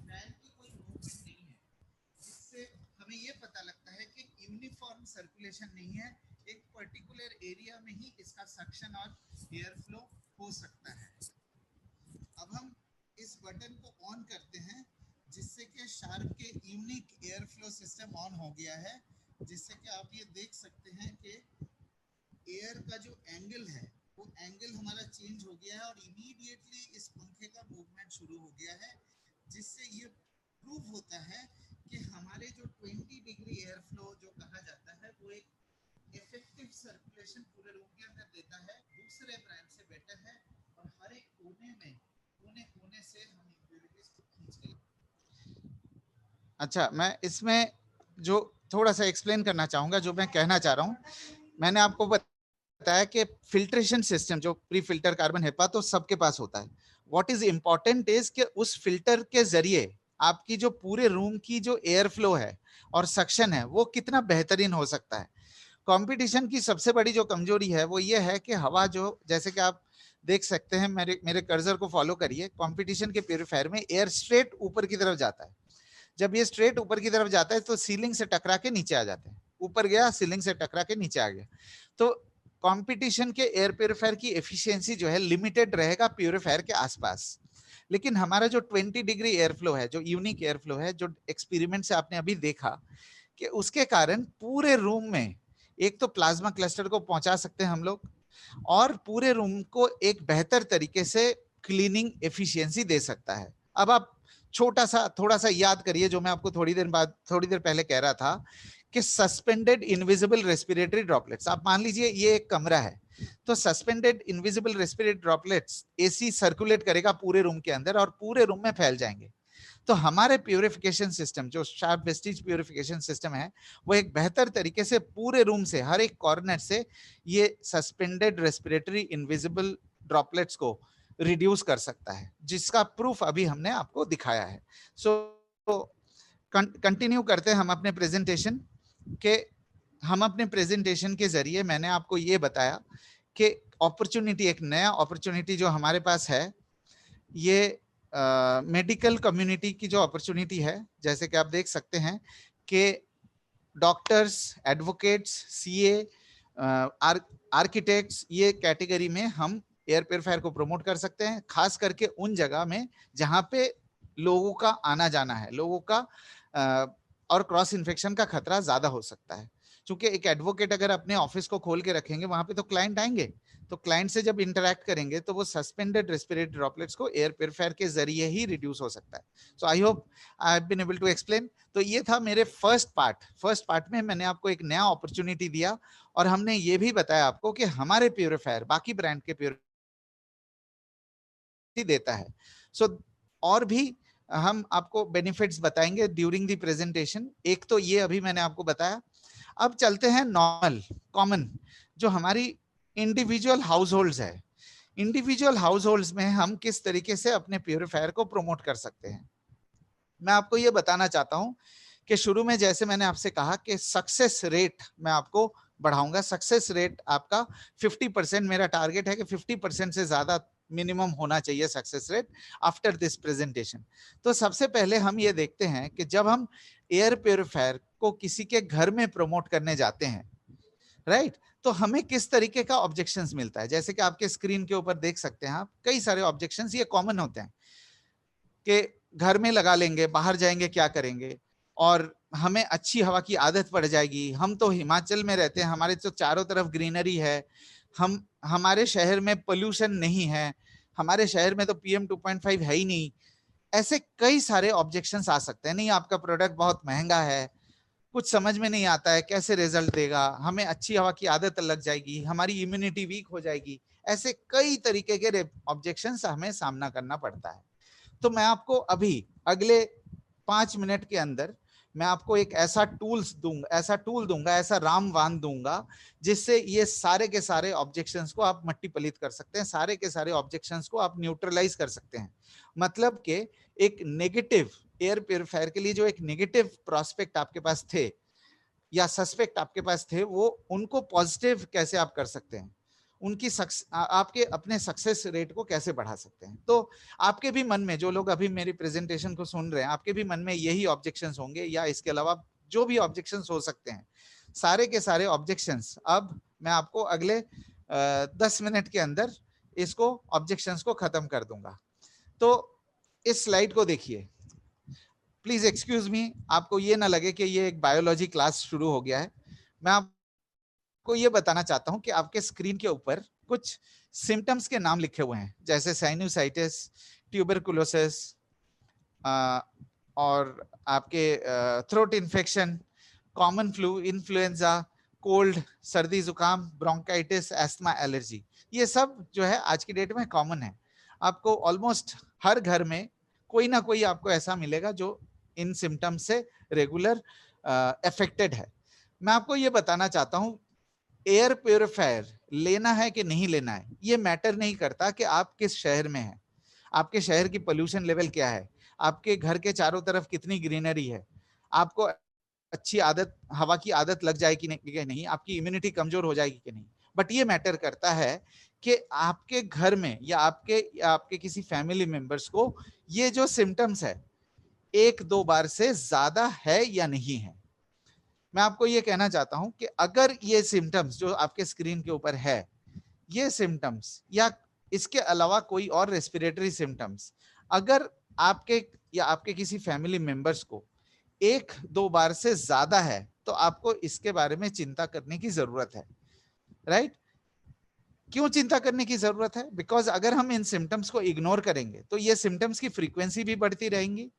फैन की कोई मूवमेंट नहीं है, जिससे हमें ये पता लगता है कि यूनिफॉर्म सर्कुलेशन नहीं है, एक पर्टिकुलर एरिया में ही इसका सक्शन और एयर फ्लो हो सकता है। अब हम इस बटन को ऑन करते हैं, जिससे कि शार्प के unique air flow system on हो गया है, जिससे कि आप ये देख सकते हैं कि एयर का जो एंगल है वो एंगल हमारा चेंज हो गया है, और इमीडिएटली इस पंखे का मूवमेंट शुरू हो गया है, जिससे ये प्रूव होता है कि हमारे जो 20 डिग्री एयर फ्लो जो कहा जाता है वो एक इफेक्टिव सर्कुलेशन पूरे रूम के अंदर देता है, दूसरे ब्रांड से बेटर है, और हर एक कोने में कोने से हम इम्प्योरिटीज को खींच ले। अच्छा, मैं इसमें जो थोड़ा सा एक्सप्लेन करना चाहूंगा, जो मैं कहना चाह रहा हूँ, मैंने आपको बताया कि फिल्ट्रेशन सिस्टम जो प्री फिल्टर कार्बन हेपा तो सबके पास होता है। व्हाट इज इंपॉर्टेंट इज कि उस फिल्टर के जरिए आपकी जो पूरे रूम की जो एयर फ्लो है और सक्शन है वो कितना बेहतरीन हो सकता है। कंपटीशन की सबसे बड़ी जो कमजोरी है वो ये है कि हवा जो, जैसे कि आप देख सकते हैं, मेरे कर्सर को फॉलो करिए, कंपटीशन के प्यूरीफायर में एयर स्ट्रेट ऊपर की तरफ जाता है। जब ये स्ट्रेट ऊपर की तरफ जाता है तो सीलिंग से टकरा के नीचे आ जाते हैं, ऊपर गया सीलिंग से टकरा के नीचे आ गया। तो कंपटीशन के एयर प्यूरीफायर की एफिशिएंसी जो है लिमिटेड रहेगा प्यूरीफायर के आसपास, लेकिन हमारा जो 20 डिग्री एयर फ्लो है, जो यूनिक एयर फ्लो है, जो एक्सपेरिमेंट से आपने अभी देखा, कि उसके कारण पूरे रूम में एक तो प्लाज्मा क्लस्टर को पहुंचा सकते हैं हम लोग, और पूरे रूम को एक बेहतर तरीके से क्लीनिंग एफिशिएंसी दे सकता है। अब आप थोड़ा सा याद करिए जो मैं आपको थोड़ी देर पहले कह रहा था कि सस्पेंडेड इनविजिबल रेस्पिरेटरी ड्रॉपलेट्स, आप मान लीजिए ये एक कमरा है, तो suspended invisible respiratory droplets AC circulate करेगा पूरे रूम के अंदर और पूरे रूम में फैल जाएंगे। तो हमारे प्यूरिफिकेशन सिस्टम जो शार्प वेस्टिज प्यूरिफिकेशन सिस्टम है वो एक बेहतर तरीके से पूरे रूम से, हर एक कॉर्नर से ये सस्पेंडेड रेस्पिरेटरी इनविजिबल ड्रॉपलेट्स को रिड्यूस कर सकता है, जिसका प्रूफ अभी हमने आपको दिखाया है। सो कंटिन्यू करते हैं हम अपने प्रेजेंटेशन के जरिए मैंने आपको ये बताया कि अपॉर्चुनिटी, एक नया अपॉर्चुनिटी जो हमारे पास है, ये मेडिकल कम्युनिटी की जो अपॉर्चुनिटी है, जैसे कि आप देख सकते हैं कि डॉक्टर्स, एडवोकेट्स, सीए, आर्किटेक्ट्स, ये कैटेगरी में हम एयर प्यूरीफायर को प्रमोट कर सकते हैं, खास करके उन जगह में जहां पे लोगों का आना जाना है, लोगों का और क्रॉस इन्फेक्शन का खतरा ज्यादा हो सकता है। क्योंकि एक एडवोकेट अगर अपने ऑफिस को खोल के रखेंगे, वहां पे तो क्लाइंट आएंगे, तो क्लाइंट से जब इंटरैक्ट करेंगे तो वो सस्पेंडेड रेस्पिरेटरी ड्रॉपलेट्स को एयर प्यूरीफायर के जरिए ही रिड्यूस हो सकता है। So I hope I have been able to explain. तो ये था मेरे फर्स्ट पार्ट में मैंने आपको एक नया अपॉर्चुनिटी दिया, और हमने ये भी बताया आपको कि हमारे प्यूरीफायर बाकी ब्रांड के प्यूरीफायर देता है। सो और भी हम आपको बेनिफिट्स बताएंगे ड्यूरिंग द प्रेजेंटेशन। एक तो ये अभी मैंने आपको बताया। अब चलते हैं नॉर्मल कॉमन जो हमारी इंडिविजुअल हाउस होल्ड्स है, इंडिविजुअल हाउस होल्ड्स में हम किस तरीके से अपने प्यूरिफायर को प्रमोट कर सकते हैं। मैं आपको ये बताना चाहता हूं कि शुरू में जैसे मैंने आपसे कहा कि सक्सेस रेट मैं आपको बढ़ाऊंगा। सक्सेस रेट आपका 50%, मेरा टारगेट है कि 50% से ज्यादा मिनिमम होना चाहिए success rate after this presentation. तो सबसे पहले हम ये देखते हैं कि जब हम एयर प्योरीफायर को किसी के घर में प्रमोट करने जाते हैं, राइट, तो हमें किस तरीके का ऑब्जेक्शंस मिलता है। जैसे कि आपके स्क्रीन के ऊपर देख सकते हैं आप, कई सारे ऑब्जेक्शंस ये कॉमन होते हैं कि घर में लगा लेंगे, बाहर जाएंगे क्या करेंगे, और हमें अच्छी हवा की आदत पड़ जाएगी। हम तो हिमाचल में रहते हैं, हमारे तो चारों तरफ ग्रीनरी है, हमारे शहर में पोल्यूशन नहीं है, हमारे शहर में तो PM 2.5 है ही नहीं। ऐसे कई सारे ऑब्जेक्शंस आ सकते हैं। नहीं, आपका प्रोडक्ट बहुत महंगा है, कुछ समझ में नहीं आता है, कैसे रिजल्ट देगा, हमें अच्छी हवा की आदत लग जाएगी, हमारी इम्यूनिटी वीक हो जाएगी। ऐसे कई तरीके के ऑब्जेक्शंस हमें सामना करना पड़ता है। तो मैं आपको अभी अगले 5 मिनट के अंदर मैं आपको एक ऐसा टूल दूंगा, ऐसा रामबाण दूंगा, जिससे ये सारे के सारे ऑब्जेक्शंस को आप मट्टी पलीत कर सकते हैं, सारे के सारे ऑब्जेक्शंस को आप न्यूट्रलाइज कर सकते हैं। मतलब कि एक नेगेटिव एयर प्योरीफायर के लिए जो एक नेगेटिव प्रोस्पेक्ट आपके पास थे या सस्पेक्ट आपके पास थे, वो उनको पॉजिटिव कैसे आप कर सकते हैं, उनकी आपके अपने सक्सेस रेट को कैसे बढ़ा सकते हैं। तो आपके भी मन में, जो लोग अभी मेरी प्रेजेंटेशन को सुन रहे हैं, आपके भी मन में यही ऑब्जेक्शंस होंगे या इसके अलावा जो भी ऑब्जेक्शंस हो सकते हैं, सारे के सारे ऑब्जेक्शंस अब मैं आपको अगले 10 मिनट के अंदर इसको ऑब्जेक्शंस को खत्म कर दूंगा। तो इस स्लाइड को देखिए, प्लीज एक्सक्यूज मी, आपको ये ना लगे कि ये एक बायोलॉजी क्लास शुरू हो गया है। मैं आपको ये बताना चाहता हूं कि आपके स्क्रीन के ऊपर कुछ सिम्टम्स के नाम लिखे हुए हैं, जैसे साइनोसाइटिस, ट्यूबरकुलोसिस, और आपके throat infection, common flu, influenza, cold, सर्दी जुकाम, ब्रोंकाइटिस, एस्थमा, एलर्जी। ये सब जो है आज की डेट में कॉमन है। आपको ऑलमोस्ट हर घर में कोई ना कोई आपको ऐसा मिलेगा जो इन सिम्टम्स से रेगुलर अफेक्टेड है। मैं आपको ये बताना चाहता हूं, एयर प्योरीफायर लेना है कि नहीं लेना है, ये मैटर नहीं करता कि आप किस शहर में हैं, आपके शहर की पोल्यूशन लेवल क्या है, आपके घर के चारों तरफ कितनी ग्रीनरी है, आपको अच्छी आदत, हवा की आदत लग जाएगी कि नहीं, आपकी इम्यूनिटी कमजोर हो जाएगी कि नहीं। बट ये मैटर करता है कि आपके घर में या आपके किसी फैमिली मेंबर्स को ये जो सिम्टम्स है 1-2 बार से ज्यादा है या नहीं है। मैं आपको ये कहना चाहता हूं कि अगर ये सिम्टम्स जो आपके स्क्रीन के ऊपर है, ये सिम्टम्स या इसके अलावा कोई और रेस्पिरेटरी सिम्टम्स अगर आपके या आपके किसी फैमिली मेंबर्स को 1-2 बार से ज्यादा है, तो आपको इसके बारे में चिंता करने की जरूरत है, राइट? क्यों चिंता करने की जरूरत है? बिकॉज अगर हम इन सिम्टम्स को इग्नोर करेंगे तो ये सिम्टम्स की फ्रीक्वेंसी भी बढ़ती रहेंगी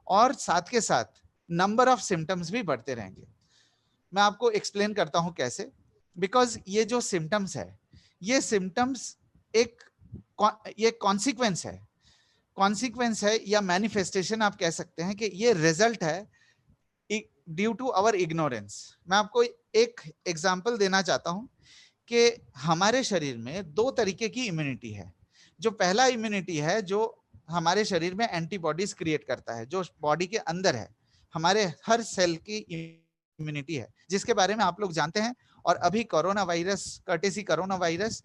और साथ के साथ नंबर ऑफ सिम्टम्स भी बढ़ते रहेंगे। मैं आपको एक्सप्लेन करता हूं कैसे। बिकॉज ये जो सिम्टम्स है, ये सिम्टम्स ये कॉन्सिक्वेंस है या मैनिफेस्टेशन आप कह सकते हैं कि ये रिजल्ट है ड्यू टू आवर इग्नोरेंस। मैं आपको एक एग्जांपल देना चाहता हूं कि हमारे शरीर में 2 तरीके की इम्यूनिटी है। जो पहला इम्यूनिटी है जो हमारे शरीर में एंटीबॉडीज क्रिएट करता है, जो बॉडी के अंदर है, हमारे हर सेल की इम्यूनिटी है, जिसके बारे में आप लोग जानते हैं। और अभी corona virus, courtesy corona virus,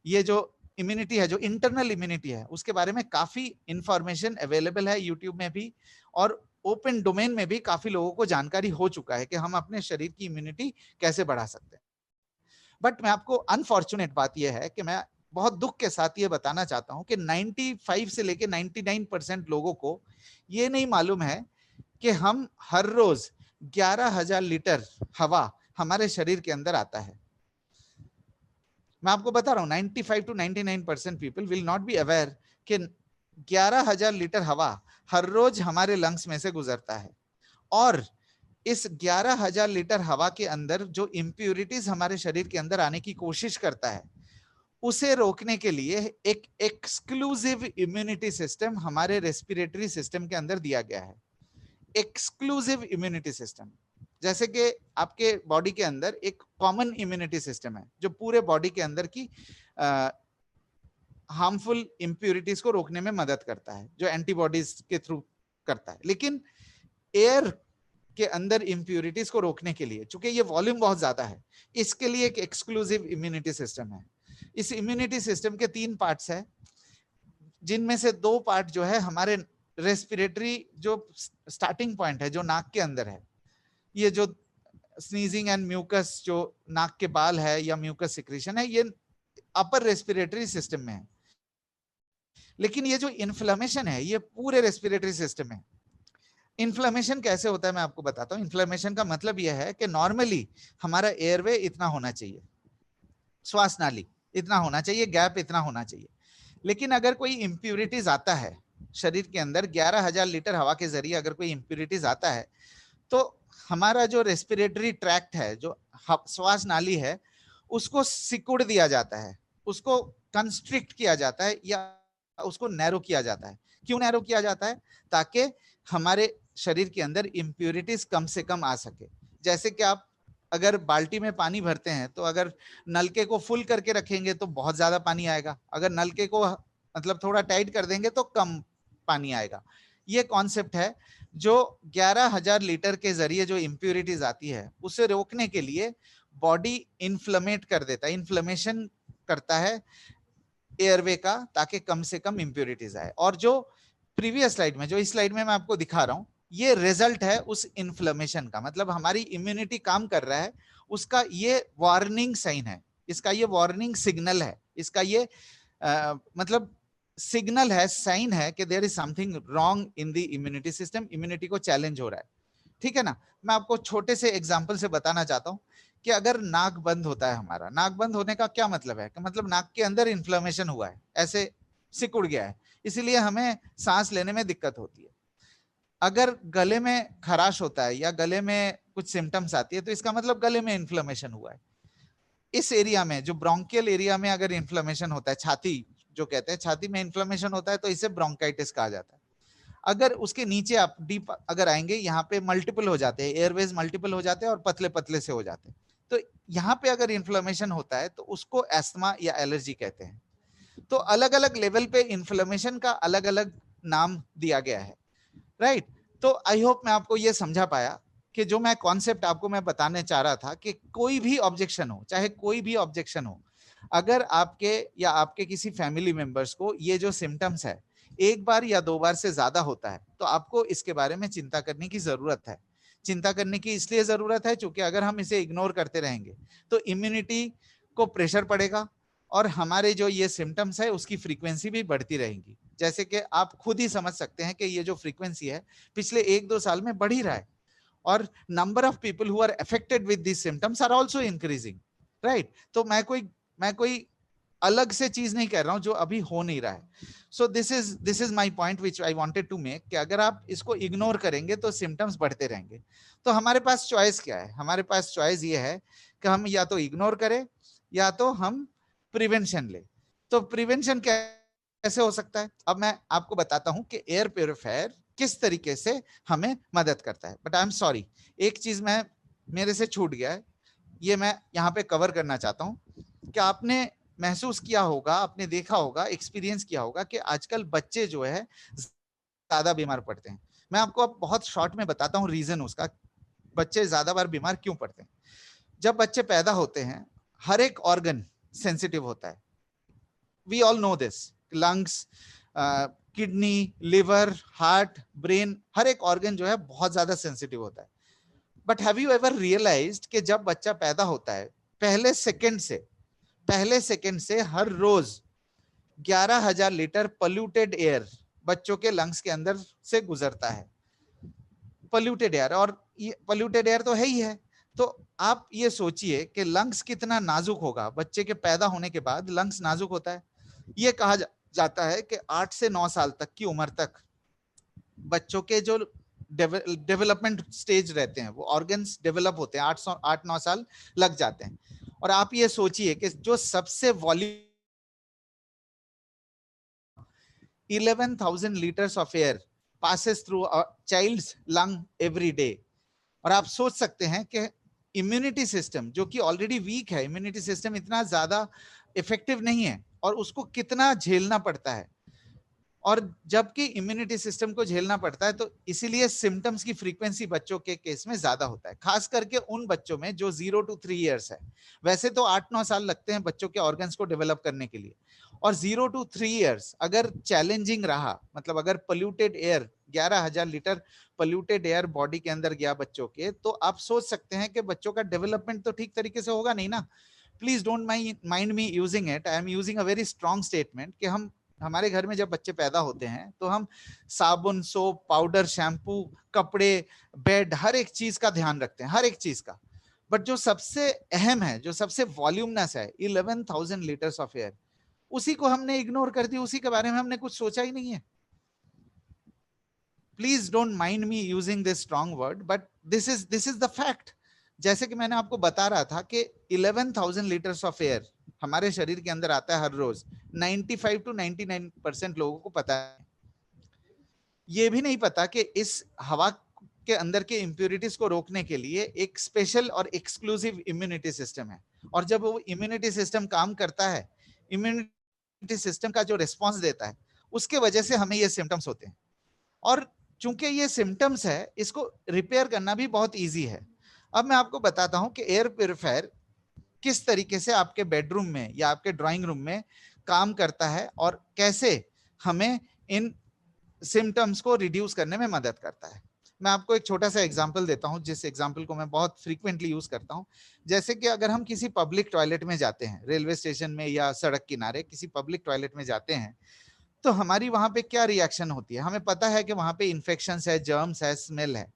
ये जो इम्यूनिटी है, जो इंटरनल इम्यूनिटी है, उसके बारे में काफी इंफॉर्मेशन अवेलेबल है यूट्यूब में भी, और ओपन डोमेन में भी काफी लोगों को जानकारी हो चुका है कि हम अपने शरीर की इम्यूनिटी कैसे बढ़ा सकते हैं। बट मैं आपको अनफॉर्चुनेट बात यह है कि मैं बहुत दुख के साथ ये बताना चाहता हूं कि 95 से लेके 99% लोगों को ये नहीं मालूम है कि हम हर रोज 11,000 लीटर हवा हमारे शरीर के अंदर आता है। मैं आपको बता रहा हूं 95 to 99% people will not be aware कि 11,000 लीटर हवा हर रोज हमारे लंग्स में से गुजरता है। और इस 11,000 लीटर हवा के अंदर जो इम्प्यूरिटीज हमारे शरीर के अंदर आने की कोशिश करता है, उसे रोकने के लिए एक एक्सक्लूसिव इम्यूनिटी सिस्टम हमारे रेस्पिरेटरी सिस्टम के अंदर दिया गया है। एक्सक्लूसिव इम्यूनिटी सिस्टम, जैसे कि आपके बॉडी के अंदर एक कॉमन इम्यूनिटी सिस्टम है जो पूरे बॉडी के अंदर की हार्मफुल इंप्योरिटीज को रोकने में मदद करता है, जो एंटीबॉडीज के थ्रू करता है। लेकिन एयर के अंदर इंप्योरिटीज को रोकने के लिए, चूंकि ये वॉल्यूम बहुत ज्यादा है, इसके लिए एक एक्सक्लूसिव इम्यूनिटी सिस्टम है। इस इम्यूनिटी सिस्टम के 3 पार्ट्स है, जिनमें से 2 पार्ट जो है हमारे रेस्पिरेटरी जो स्टार्टिंग पॉइंट है, जो नाक के अंदर है, ये जो स्नीजिंग एंड म्यूकस, जो नाक के बाल है या म्यूकस सिक्रीशन है, ये अपर रेस्पिरेटरी सिस्टम में है। लेकिन ये जो इन्फ्लेमेशन है, ये पूरे रेस्पिरेटरी सिस्टम में। इन्फ्लेमेशन कैसे होता है मैं आपको बताता हूँ। इन्फ्लेमेशन का मतलब यह है कि नॉर्मली हमारा एयरवे इतना होना चाहिए, श्वास नाली इतना होना चाहिए, गैप इतना होना चाहिए। लेकिन अगर कोई इंप्यूरिटीज आता है शरीर के अंदर, 11,000 लीटर हवा के जरिए अगर कोई इंप्यूरिटीज आता है, तो हमारा जो रेस्पिरेटरी ट्रैक्ट है, जो श्वास नाली है, उसको सिकुड़ दिया जाता है, उसको कंस्ट्रिक्ट किया जाता है, या उसको नैरो किया जाता है। क्यों नैरो किया जाता है? ताकि हमारे शरीर के अंदर इंप्यूरिटीज कम से कम आ सके। जैसे कि आप अगर बाल्टी में पानी भरते हैं, तो अगर नलके को फुल करके रखेंगे तो बहुत ज्यादा पानी आएगा, अगर नलके को मतलब थोड़ा टाइट कर देंगे तो कम पानी आएगा। ये कॉन्सेप्ट है जो 11,000 लीटर के जरिए जो इंप्यूरिटीज आती है, उसे रोकने के लिए बॉडी इन्फ्लेमेट कर देता है, इन्फ्लेमेशन करता है एयरवे का, ताकि कम से कम इंप्यूरिटीज आए। और जो प्रीवियस स्लाइड में, जो इस स्लाइड में मैं आपको दिखा रहा हूं, ये रिजल्ट है उस इन्फ्लेमेशन का। मतलब हमारी इम्यूनिटी काम कर रहा है, उसका ये वार्निंग साइन है, इसका ये वार्निंग सिग्नल है, इसका ये मतलब सिग्नल है, साइन है कि there is something wrong in the immunity system, immunity को चैलेंज हो रहा है। ठीक है ना। मैं आपको छोटे से एग्जांपल से बताना चाहता हूं कि अगर नाक बंद होता है हमारा, नाक बंद होने का क्या मतलब है कि मतलब नाक के अंदर इन्फ्लेमेशन हुआ है, ऐसे सिकुड़ गया है, इसीलिए हमें सांस लेने में दिक्कत होती है। अगर गले में खराश होता है या गले में कुछ सिम्टम्स आती है, तो इसका मतलब गले में इन्फ्लेमेशन हुआ है। इस एरिया में, जो ब्रोंकियल एरिया में अगर इन्फ्लेमेशन होता है, छाती जो कहते हैं, छाती में इन्फ्लेमेशन होता है, तो इसे ब्रोंकाइटिस कहा जाता है। अगर उसके नीचे आप डीप अगर आएंगे, यहाँ पे मल्टीपल हो जाते हैं, एयरवेज मल्टीपल हो जाते हैं और पतले पतले से हो जाते हैं, तो यहाँ पे अगर इन्फ्लेमेशन होता है तो उसको एस्थमा या एलर्जी कहते हैं। तो अलग अलग लेवल पे इन्फ्लेमेशन का अलग अलग नाम दिया गया है, राइट। तो आई होप मैं आपको ये समझा पाया कि जो मैं कॉन्सेप्ट आपको मैं बताने चाह रहा था कि कोई भी ऑब्जेक्शन हो, चाहे कोई भी ऑब्जेक्शन हो, अगर आपके या आपके किसी फैमिली मेंबर्स को ये जो सिम्टम्स है 1 बार या 2 बार से ज्यादा होता है, तो आपको इसके बारे में चिंता करने की जरूरत है। चिंता करने की इसलिए जरूरत है क्योंकि अगर हम इसे इग्नोर करते रहेंगे तो इम्यूनिटी को प्रेशर पड़ेगा और हमारे जो ये सिम्टम्स है उसकी फ्रीक्वेंसी भी बढ़ती रहेगी। जैसे कि आप खुद ही समझ सकते हैं कि ये जो फ्रीक्वेंसी है पिछले 1-2 साल में बढ़ ही रहा है, और number of people who are affected with this symptoms are also increasing, right. तो मैं कोई अलग से चीज नहीं कह रहा हूं जो अभी हो नहीं रहा है। So this is my point which I wanted to make, कि अगर आप इसको इग्नोर करेंगे तो सिम्टम्स बढ़ते रहेंगे। तो हमारे पास चॉइस क्या है? हमारे पास चॉइस ये है कि हम या तो इग्नोर करें या तो हम प्रिवेंशन ले। तो प्रिवेंशन कैसे हो सकता है? अब मैं आपको बताता हूं कि एयर प्योरीफायर किस तरीके से हमें मदद करता है। बट आई एम सॉरी, एक चीज मेरे से छूट गया है, ये मैं यहाँ पे कवर करना चाहता हूँ कि आपने महसूस किया होगा, आपने देखा होगा, एक्सपीरियंस किया होगा कि आजकल बच्चे जो है ज्यादा बीमार पड़ते हैं। मैं आपको अब बहुत शॉर्ट में बताता हूँ रीजन उसका, बच्चे ज्यादा बार बीमार क्यों पड़ते हैं। जब बच्चे पैदा होते हैं, हर एक ऑर्गन सेंसिटिव होता है। We all know this, lungs, kidney, liver, heart, brain, हर एक ऑर्गन जो है बहुत ज्यादा सेंसिटिव होता है। But have you ever realised कि जब बच्चा पैदा होता है, पहले सेकंड से हर रोज 11,000 लीटर पोल्यूटेड एयर बच्चों के लंग्स के अंदर से गुजरता है। पोल्यूटेड एयर, और ये पोल्यूटेड एयर तो है ही है। तो आप ये सोचिए कि लंग्स कितना नाजुक होगा। बच्चे के पैदा होने के बाद लंग्स नाजुक होता है। ये कहा जाता है कि 8 से 9 साल तक की उम्र तक बच्चों के जो डेवलपमेंट स्टेज रहते हैं, वो ऑर्गन्स डेवलप होते हैं, 8-9 साल लग जाते हैं। और आप ये सोचिए कि जो सबसे volume 11,000 liters of air passes through a child's lung every day। और आप सोच सकते हैं कि इम्यूनिटी सिस्टम जो कि ऑलरेडी वीक है, इम्यूनिटी सिस्टम इतना ज्यादा इफेक्टिव नहीं है और उसको कितना झेलना पड़ता है, और जबकि इम्यूनिटी सिस्टम को झेलना पड़ता है, तो इसीलिए सिम्टम्स की फ्रीक्वेंसी बच्चों के केस में ज्यादा होता है, खास करके उन बच्चों में जो 0 to 3 इयर्स है। वैसे तो 8-9 साल लगते हैं बच्चों के ऑर्गन्स को डेवलप करने के लिए, और 0 to 3 इयर्स अगर चैलेंजिंग रहा, मतलब अगर polluted air 11,000 litre polluted air body के अंदर गया बच्चों के, तो आप सोच सकते हैं कि बच्चों का डेवलपमेंट तो ठीक तरीके से होगा नहीं ना। Please don't mind me using it, I am using a very strong statement कि हम हमारे घर में जब बच्चे पैदा होते हैं तो हम साबुन, सोप, पाउडर, शैम्पू, कपड़े, बेड, हर एक चीज का ध्यान रखते हैं, हर एक चीज का। बट जो सबसे अहम है, जो सबसे वॉल्यूमनस है, 11,000 लीटर्स ऑफ एयर, उसी को हमने इग्नोर कर दिया, उसी के बारे में हमने कुछ सोचा ही नहीं है। Please don't mind me using this strong word, but this is the fact. जैसे कि मैंने आपको बता रहा था कि 11,000 लीटर्स ऑफ एयर हमारे शरीर के अंदर आता है हर रोज। 95 to 99% लोगों को पता है। ये भी नहीं पता कि इस हवा के अंदर के इंप्योरिटीज को रोकने के लिए एक स्पेशल और एक्सक्लूसिव इम्यूनिटी सिस्टम है, और जब वो इम्यूनिटी सिस्टम काम करता है, इम्यूनिटी सिस्टम का जो रिस्पॉन्स देता है, उसके वजह से हमें ये सिम्टम्स होते हैं। और चूंकि ये सिम्टम्स है, इसको रिपेयर करना भी बहुत ईजी है। अब मैं आपको बताता हूं कि एयर प्यूरिफायर किस तरीके से आपके बेडरूम में या आपके ड्राइंग रूम में काम करता है, और कैसे हमें इन सिम्टम्स को रिड्यूस करने में मदद करता है। मैं आपको एक छोटा सा एग्जांपल देता हूं, जिस एग्जांपल को मैं बहुत फ्रीक्वेंटली यूज करता हूं। जैसे कि अगर हम किसी पब्लिक टॉयलेट में जाते हैं, रेलवे स्टेशन में या सड़क किनारे किसी पब्लिक टॉयलेट में जाते हैं, तो हमारी वहां पे क्या रिएक्शन होती है? हमें पता है कि वहां पे इन्फेक्शन है, जर्म्स है, स्मेल है।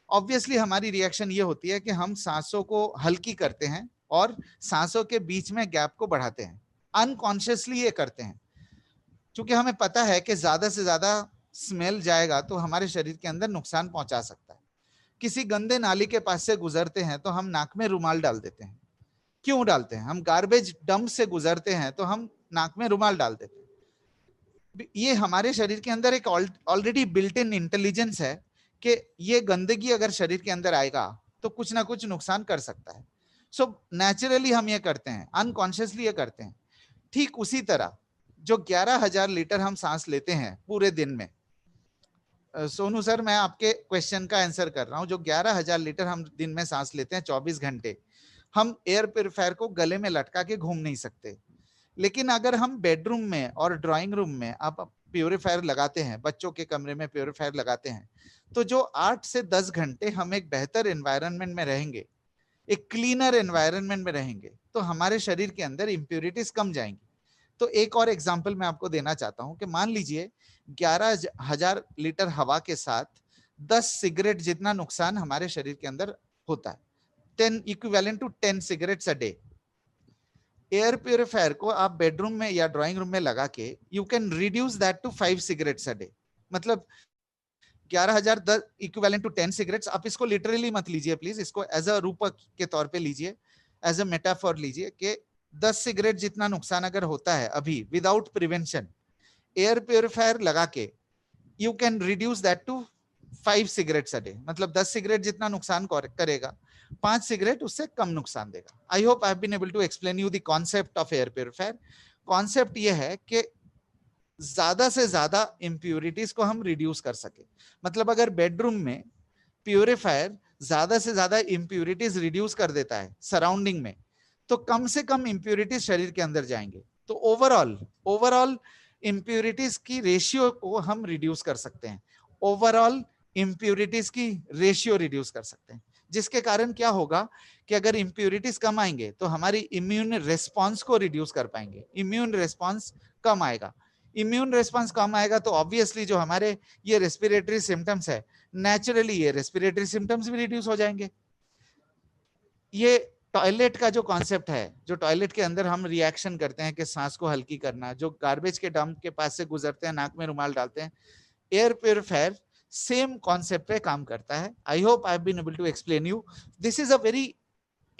ऑब्वियसली हमारी रिएक्शन ये होती है कि हम सांसों को हल्की करते हैं और सांसों के बीच में गैप को बढ़ाते हैं। अनकॉन्शियसली ये करते हैं, क्योंकि हमें पता है कि ज्यादा से ज्यादा स्मेल जाएगा तो हमारे शरीर के अंदर नुकसान पहुंचा सकता है। किसी गंदे नाली के पास से गुजरते हैं तो हम नाक में रुमाल डाल देते हैं। क्यों डालते हैं? हम गार्बेज डंप से गुजरते हैं तो हम नाक में रुमाल डाल देते हैं। ये हमारे शरीर के अंदर एक ऑलरेडी बिल्ट इन इंटेलिजेंस है कि ये गंदगी अगर शरीर के अंदर आएगा तो कुछ ना कुछ नुकसान कर सकता है। सो नेचुरली हम ये करते हैं, अनकॉन्शियसली ये करते हैं। ठीक उसी तरह जो 11,000 लीटर हम सांस लेते हैं पूरे दिन में, सोनू सर मैं आपके क्वेश्चन का आंसर कर रहा हूं, जो 11,000 लीटर हम दिन में सांस लेते हैं 24 घंटे, हम एयर प्यूरिफायर को गले में लटका के घूम नहीं सकते। लेकिन अगर हम बेडरूम में और ड्राइंग रूम में आप प्यूरिफायर लगाते हैं, बच्चों के कमरे में प्यूरिफायर लगाते हैं, तो जो 8 से 10 घंटे हम एक बेहतर एनवायरनमेंट में रहेंगे, एक क्लीनर एनवायरनमेंट में रहेंगे, तो हमारे शरीर के अंदर इंप्योरिटीज कम जाएंगी। तो एक और एग्जांपल मैं आपको देना चाहता हूं कि मान लीजिए 11,000 लीटर हवा के साथ 10 सिगरेट जितना नुकसान हमारे शरीर के अंदर होता है, 10 equivalent to 10 cigarettes a day. Air purifier को आप बेडरूम में या ड्राइंग रूम में लगा के you can reduce that to 5 cigarettes a day. मतलब 11,000 इक्विवेलेंट टू 10 सिगरेट्स। आप इसको लिटरली मत लीजिए प्लीज, इसको एज अ रूपक के तौर पे लीजिए, एज अ मेटाफॉर लीजिए कि 10 सिगरेट जितना नुकसान अगर होता है अभी विदाउट प्रिवेंशन, एयर प्यूरिफायर लगा के you can reduce that to 5 cigarettes a day. मतलब 10 सिगरेट जितना नुकसान करेगा, 5 सिगरेट उससे कम नुकसान देगा। I hope I have been able to explain you the concept of air purifier. Concept ये है कि ज्यादा से ज्यादा इंप्यूरिटीज को हम रिड्यूस कर सके। मतलब अगर बेडरूम में प्यूरिफायर ज्यादा से ज्यादा इंप्यूरिटीज रिड्यूस कर देता है सराउंडिंग में, तो कम से कम इंप्यूरिटीज शरीर के अंदर जाएंगे। तो ओवरऑल इंप्यूरिटीज की रेशियो को हम रिड्यूस कर सकते हैं, ओवरऑल इंप्यूरिटीज की रेशियो रिड्यूस कर सकते हैं। जिसके कारण क्या होगा कि अगर इंप्यूरिटीज कम आएंगे तो हमारी इम्यून रिस्पॉन्स को रिड्यूस कर पाएंगे, इम्यून रिस्पॉन्स कम आएगा। इम्यून रिस्पॉन्स कम आएगा तो ऑब्वियसली जो हमारे ये रेस्पिरेटरी सिम्टम्स है, नेचुरली ये रेस्पिरेटरी सिम्टम्स भी रिड्यूस हो जाएंगे। ये टॉयलेट का जो कॉन्सेप्ट है, जो टॉयलेट के अंदर हम रिएक्शन करते हैं कि सांस को हल्की करना, जो गार्बेज के डंप के पास से गुजरते हैं नाक में रुमाल डालते हैं, एयर प्यूरिफायर सेम कॉन्सेप्ट पे काम करता है। I hope I have been able to explain you. This is a very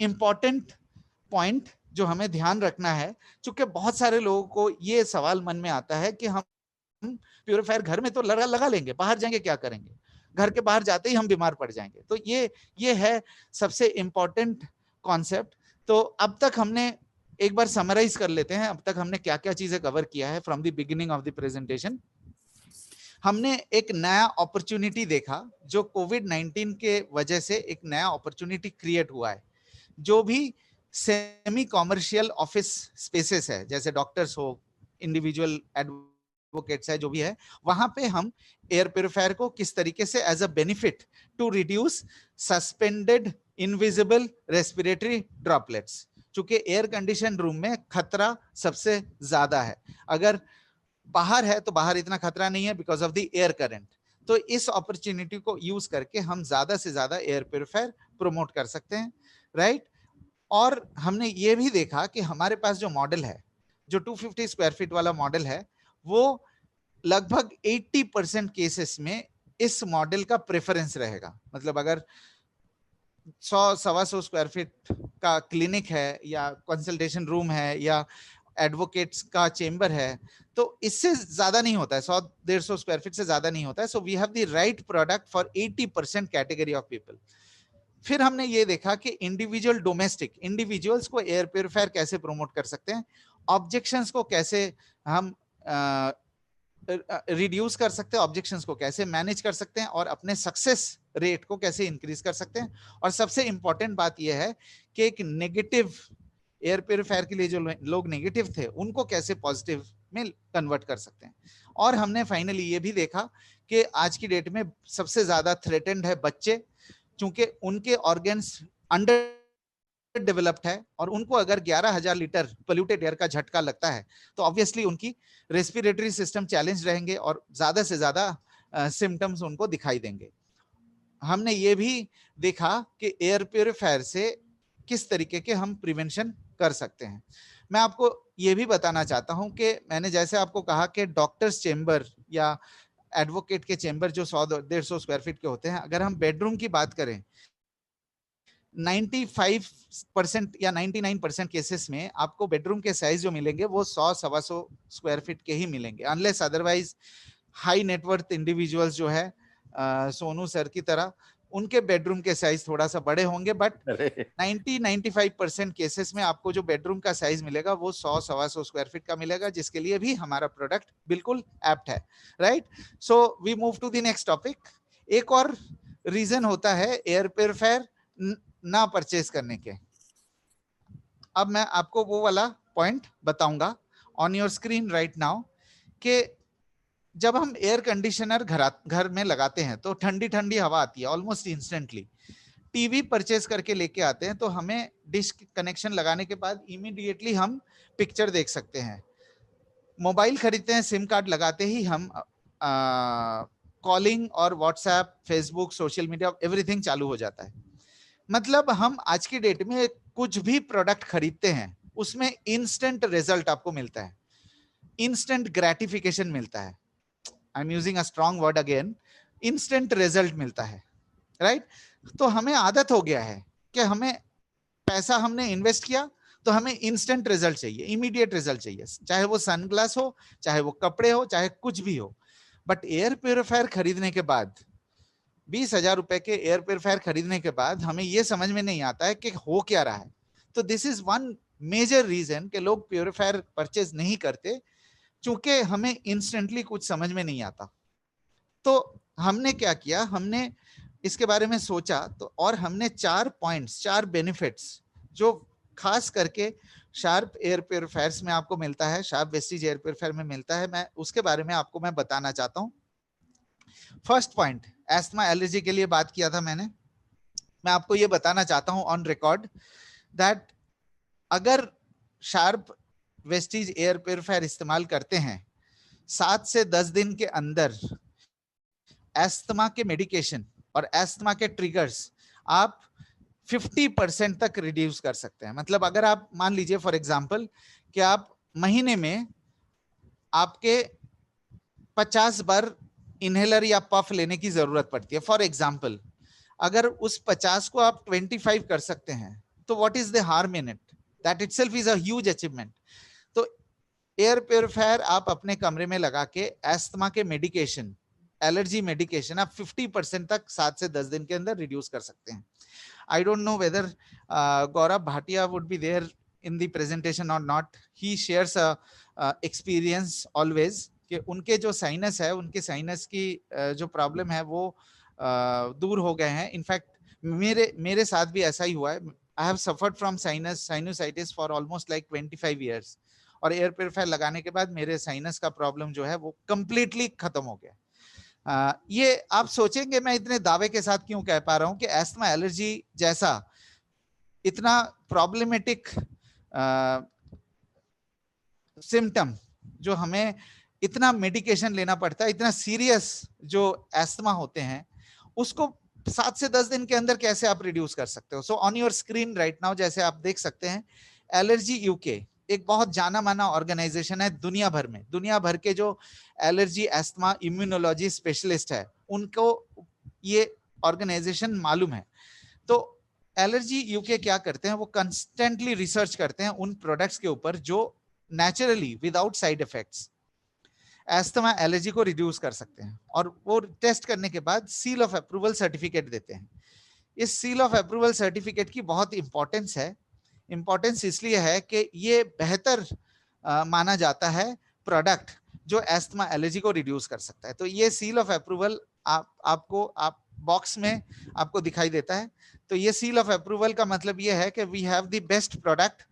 important point जो हमें ध्यान रखना है, क्योंकि बहुत सारे लोगों को ये सवाल मन में आता है कि हम प्यूरिफायर घर में तो लगा लेंगे, बाहर जाएंगे क्या करेंगे, घर के बाहर जाते ही हम बीमार पड़ जाएंगे। तो ये है सबसे इंपॉर्टेंट कॉन्सेप्ट। तो अब तक हमने एक बार समराइज कर लेते हैं अब तक हमने क्या क्या चीजें कवर किया है from the beginning of the presentation. हमने एक नया अपॉर्चुनिटी देखा जो कोविड-19 के वजह से एक नया अपॉर्चुनिटी क्रिएट हुआ है। जो भी सेमी कॉमर्शियल ऑफिस स्पेसेस है, जैसे डॉक्टर्स हो, इंडिविजुअल एडवोकेट्स है, जो भी है, वहां पे हम एयर प्यूरिफायर को किस तरीके से as a benefit to reduce suspended invisible respiratory droplets, चूंकि एयर कंडीशन रूम में खतरा सबसे ज्यादा है। अगर बाहर है तो बाहर इतना खतरा नहीं है because of the air current. तो इस अपॉर्चुनिटी को यूज करके हम ज्यादा से ज्यादा एयर प्यूरिफायर प्रमोट कर सकते हैं, राइट। और हमने ये भी देखा कि हमारे पास जो मॉडल है, जो 250 स्क्वायर फीट वाला मॉडल है, वो लगभग 80% केसेस में इस मॉडल का प्रेफरेंस रहेगा। मतलब अगर 100-125 स्क्वायर फीट का क्लिनिक है या कंसल्टेशन रूम है या एडवोकेट्स का चेंबर है, तो इससे ज्यादा नहीं होता है, 100-150 स्क्वायर फीट से ज्यादा नहीं होता है। So we have the right product for 80% category of people. फिर हमने ये देखा कि इंडिविजुअल डोमेस्टिक इंडिविजुअल्स को एयर प्यूरिफायर कैसे प्रमोट कर सकते हैं, ऑब्जेक्शंस को कैसे हम रिड्यूस कर सकते हैं, ऑब्जेक्शंस को कैसे मैनेज कर सकते हैं, और अपने सक्सेस रेट को कैसे इंक्रीज कर सकते हैं। और सबसे इंपॉर्टेंट बात यह है कि एक नेगेटिव एयर प्यूरिफायर के लिए जो लोग नेगेटिव थे उनको कैसे पॉजिटिव में कन्वर्ट कर सकते हैं। और हमने फाइनली ये भी देखा कि आज की डेट में सबसे ज्यादा थ्रेटेंड है बच्चे, क्योंकि उनके ऑर्गन्स अंडर डेवलप्ड है और उनको अगर 11,000 लीटर पोल्यूटेड एयर का झटका लगता है तो ऑब्वियसली उनकी रेस्पिरेटरी सिस्टम चैलेंज रहेंगे और ज्यादा से ज्यादा सिम्टम्स उनको दिखाई देंगे। हमने ये भी देखा कि एयर प्यूरिफायर से किस तरीके के हम प्रिवेंशन कर सकते हैं। मैं आपको ये भी बताना चाहता हूं कि मैंने जैसे आपको कहा कि डॉक्टर्स चेंबर या एडवोकेट के चेंबर जो 100-150 स्क्वायर फीट के होते हैं, अगर हम बेडरूम की बात करें 95% या 99% केसेस में आपको बेडरूम के साइज जो मिलेंगे वो 100-125 स्क्वायर फीट के ही मिलेंगे, unless otherwise high net worth individuals जो है सोनू सर की तरह, उनके बेडरूम के साइज थोड़ा सा बड़े होंगे। बट 90-95% केसेस में आपको जो बेडरूम का साइज मिलेगा वो 100-125 स्क्वायर फीट का मिलेगा, जिसके लिए भी हमारा प्रोडक्ट बिल्कुल एप्ट है, right. So we move to the next topic. एक और रीजन होता है एयर प्यूरिफायर ना परचेज करने के। अब मैं आपको वो वाला पॉइंट बताऊंगा on your screen right now कि जब हम एयर कंडीशनर घर में लगाते हैं तो ठंडी ठंडी हवा आती है ऑलमोस्ट इंस्टेंटली। टीवी परचेज करके लेके आते हैं तो हमें डिश कनेक्शन लगाने के बाद इमीडिएटली हम पिक्चर देख सकते हैं। मोबाइल खरीदते हैं, सिम कार्ड लगाते ही हम कॉलिंग और WhatsApp, Facebook, social media, everything चालू हो जाता है। मतलब हम आज की डेट में कुछ भी प्रोडक्ट खरीदते हैं उसमें इंस्टेंट रिजल्ट आपको मिलता है, इंस्टेंट ग्रेटिफिकेशन मिलता है। I am using a strong word again, instant result मिलता है, राइट। तो हमें आदत हो गया है कि हमें पैसा हमने इन्वेस्ट किया तो हमें इंस्टेंट रिजल्ट चाहिए, इमीडिएट रिजल्ट चाहिए, चाहे वो सनग्लास हो, चाहे वो कपड़े हो, चाहे कुछ भी हो। बट एयर प्यूरिफायर खरीदने के बाद, 20,000 रुपए के एयर प्यूरिफायर खरीदने के बाद हमें यह समझ में नहीं आता है कि हो क्या रहा है। तो this is one major reason कि लोग प्यूरिफायर परचेज नहीं करते, क्योंकि हमें इंस्टेंटली कुछ समझ में नहीं आता। तो हमने क्या किया, हमने इसके बारे में सोचा तो, और हमने 4 पॉइंट्स, 4 बेनिफिट्स जो खास करके शार्प एयर प्यूरिफायर्स में आपको मिलता है, शार्प वेस्टीज एयर प्यूरिफायर में मिलता है, मैं उसके बारे में आपको मैं बताना चाहता हूं। फर्स्ट पॉइंट, एस्थमा एलर्जी के लिए बात किया था मैंने। मैं आपको ये बताना चाहता हूं ऑन रिकॉर्ड दैट अगर शार्प वेस्टीज एयर प्यूरिफायर इस्तेमाल करते हैं 7 से 10 दिन के अंदर एस्थमा के मेडिकेशन और एस्थमा के ट्रिगर्स आप 50% तक रिड्यूस कर सकते हैं। मतलब अगर आप मान लीजिए फॉर एग्जांपल कि आप महीने में आपके 50 बार इनहेलर या पफ लेने की जरूरत पड़ती है, फॉर एग्जांपल अगर उस 50 को आप 25 कर सकते हैं तो what is the harm in it, that itself is a huge achievement. तो एयर प्यूरिफायर आप अपने कमरे में लगा के एस्थमा के मेडिकेशन, एलर्जी मेडिकेशन आप 50% तक 7 से 10 दिन के अंदर रिड्यूस कर सकते हैं। I don't know whether Gaurav Bhatia would be there in the presentation or not, he shares a experience always कि उनके जो साइनस है, उनके साइनस की जो प्रॉब्लम है वो दूर हो गए हैं. इनफैक्ट मेरे साथ भी ऐसा ही हुआ है. I have suffered from sinusitis for almost like 25 years. और एयर प्योरीफायर लगाने के बाद मेरे साइनस का प्रॉब्लम जो है वो कंप्लीटली खत्म हो गया. ये आप सोचेंगे मैं इतने दावे के साथ क्यों कह पा रहा हूं कि एस्थमा एलर्जी जैसा इतना प्रॉब्लमेटिक सिम्टम जो हमें इतना मेडिकेशन लेना पड़ता है, इतना सीरियस जो एस्थमा होते हैं, उसको 7 से 10 दिन के अंदर कैसे आप रिड्यूस कर सकते हो. So on your screen right now जैसे आप देख सकते हैं, एलर्जी यूके एक बहुत जाना माना ऑर्गेनाइजेशन है दुनिया भर में. दुनिया भर के जो एलर्जी एस्थमा इम्यूनोलॉजी स्पेशलिस्ट है उनको ये ऑर्गेनाइजेशन मालूम है. तो एलर्जी यूके क्या करते हैं, वो कंस्टेंटली रिसर्च करते हैं उन प्रोडक्ट्स के ऊपर जो naturally without side effects asthma allergy को रिड्यूस कर सकते हैं. और वो टेस्ट करने के बाद सील ऑफ अप्रूवल सर्टिफिकेट देते हैं. इस सील ऑफ अप्रूवल सर्टिफिकेट की बहुत इंपॉर्टेंस है. इंपॉर्टेंस इसलिए है कि ये बेहतर माना जाता है प्रोडक्ट जो एस्थमा एलर्जी को रिड्यूस कर सकता है. तो ये सील ऑफ अप्रूवल आप बॉक्स में आपको दिखाई देता है. तो ये सील ऑफ अप्रूवल का मतलब ये है कि we have the best product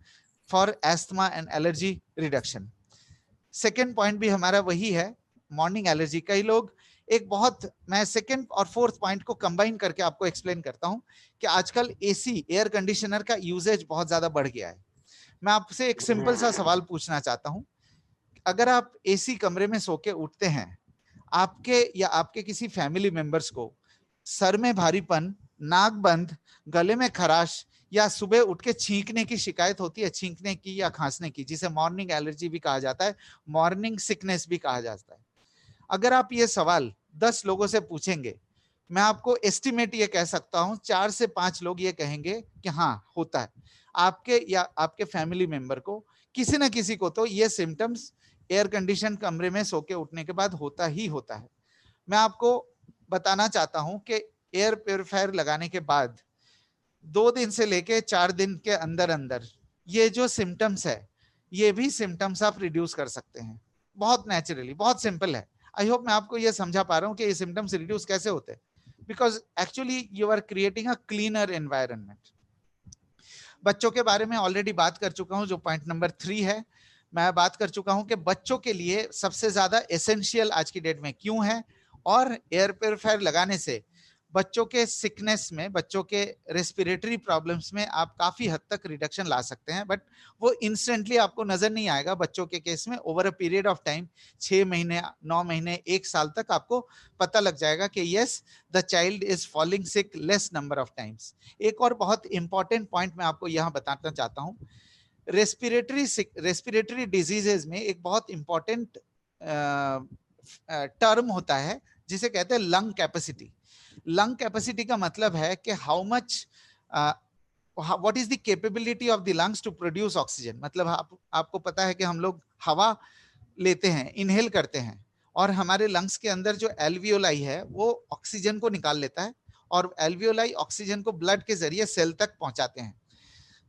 for asthma and allergy reduction. Second point भी हमारा वही है, मॉर्निंग एलर्जी. कई लोग एक बहुत, मैं सेकेंड और फोर्थ पॉइंट को कंबाइन करके आपको एक्सप्लेन करता हूं कि आजकल एसी एयर कंडीशनर का यूजेज बहुत ज्यादा बढ़ गया है. मैं आपसे एक सिंपल सा सवाल पूछना चाहता हूं, अगर आप एसी कमरे में सो के उठते हैं, आपके या आपके किसी फैमिली मेंबर्स को सर में भारीपन, नाक बंद, गले में खराश या सुबह उठ के छींकने की शिकायत होती है, छींकने की या खांसने की, जिसे मॉर्निंग एलर्जी भी कहा जाता है, मॉर्निंग सिकनेस भी कहा जाता है. अगर आप ये सवाल 10 लोगों से पूछेंगे, मैं आपको एस्टिमेट ये कह सकता हूं 4 से 5 लोग ये कहेंगे कि हाँ होता है. आपके या आपके फैमिली मेंबर को, किसी ना किसी को तो ये सिम्टम्स एयर कंडीशन कमरे में सो के उठने के बाद होता ही होता है. मैं आपको बताना चाहता हूं कि एयर प्योरीफायर लगाने के बाद 2 दिन से लेके 4 दिन के अंदर अंदर ये जो सिम्टम्स है, ये भी सिम्टम्स आप रिड्यूस कर सकते हैं बहुत नेचुरली. बहुत सिंपल है. आई होप मैं आपको ये समझा पा रहा हूं कि ये सिम्टम्स रिड्यूस कैसे होते हैं, because actually you are creating a cleaner environment. बच्चों के बारे में ऑलरेडी बात कर चुका हूं, जो पॉइंट नंबर 3 है. मैं बात कर चुका हूं कि बच्चों के लिए सबसे ज्यादा एसेंशियल आज की डेट में क्यों है, और एयर प्योरीफायर लगाने से बच्चों के सिकनेस में, बच्चों के रेस्पिरेटरी प्रॉब्लम्स में आप काफी हद तक रिडक्शन ला सकते हैं. बट वो इंस्टेंटली आपको नजर नहीं आएगा. बच्चों के केस में over a period of time 6 महीने, 9 महीने, 1 साल तक आपको पता लग जाएगा कि yes the child is falling sick less number of times. एक और बहुत इंपॉर्टेंट पॉइंट मैं आपको यहाँ बताना चाहता हूँ. रेस्पिरेटरी डिजीजेज में एक बहुत इंपॉर्टेंट टर्म होता है जिसे कहते हैं लंग कैपेसिटी. लंग कैपेसिटी का मतलब है कि how much, what is the capability of the lungs to produce oxygen. मतलब आपको पता है कि हम लोग हवा लेते हैं, इनहेल करते हैं, और हमारे लंग्स के अंदर जो एल्वियोलाई है वो ऑक्सीजन को निकाल लेता है, और एल्वियोलाई ऑक्सीजन को ब्लड के जरिए सेल तक पहुंचाते हैं.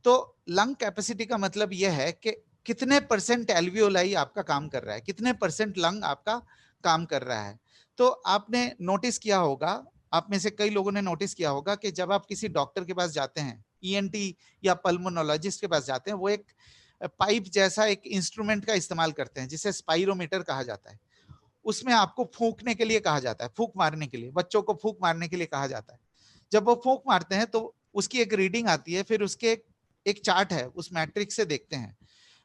तो लंग कैपेसिटी का मतलब यह है कि कितने परसेंट एल्वियोलाई आपका काम कर रहा है, कितने परसेंट लंग आपका काम कर रहा है. तो आपने नोटिस किया होगा, आप में से कई लोगों ने नोटिस किया होगा कि जब आप किसी डॉक्टर के पास जाते हैं, ईएनटी या पल्मोनोलॉजिस्ट के पास जाते हैं, वो एक पाइप जैसा एक इंस्ट्रूमेंट का इस्तेमाल करते हैं जिसे स्पाइरोमीटर कहा जाता है. उसमें आपको फूंकने के लिए कहा जाता है, फूंक मारने के लिए, बच्चों को फूंक मारने के लिए कहा जाता है. जब वो फूंक मारते हैं तो उसकी एक रीडिंग आती है, फिर उसके एक चार्ट है, उस मैट्रिक्स से देखते हैं.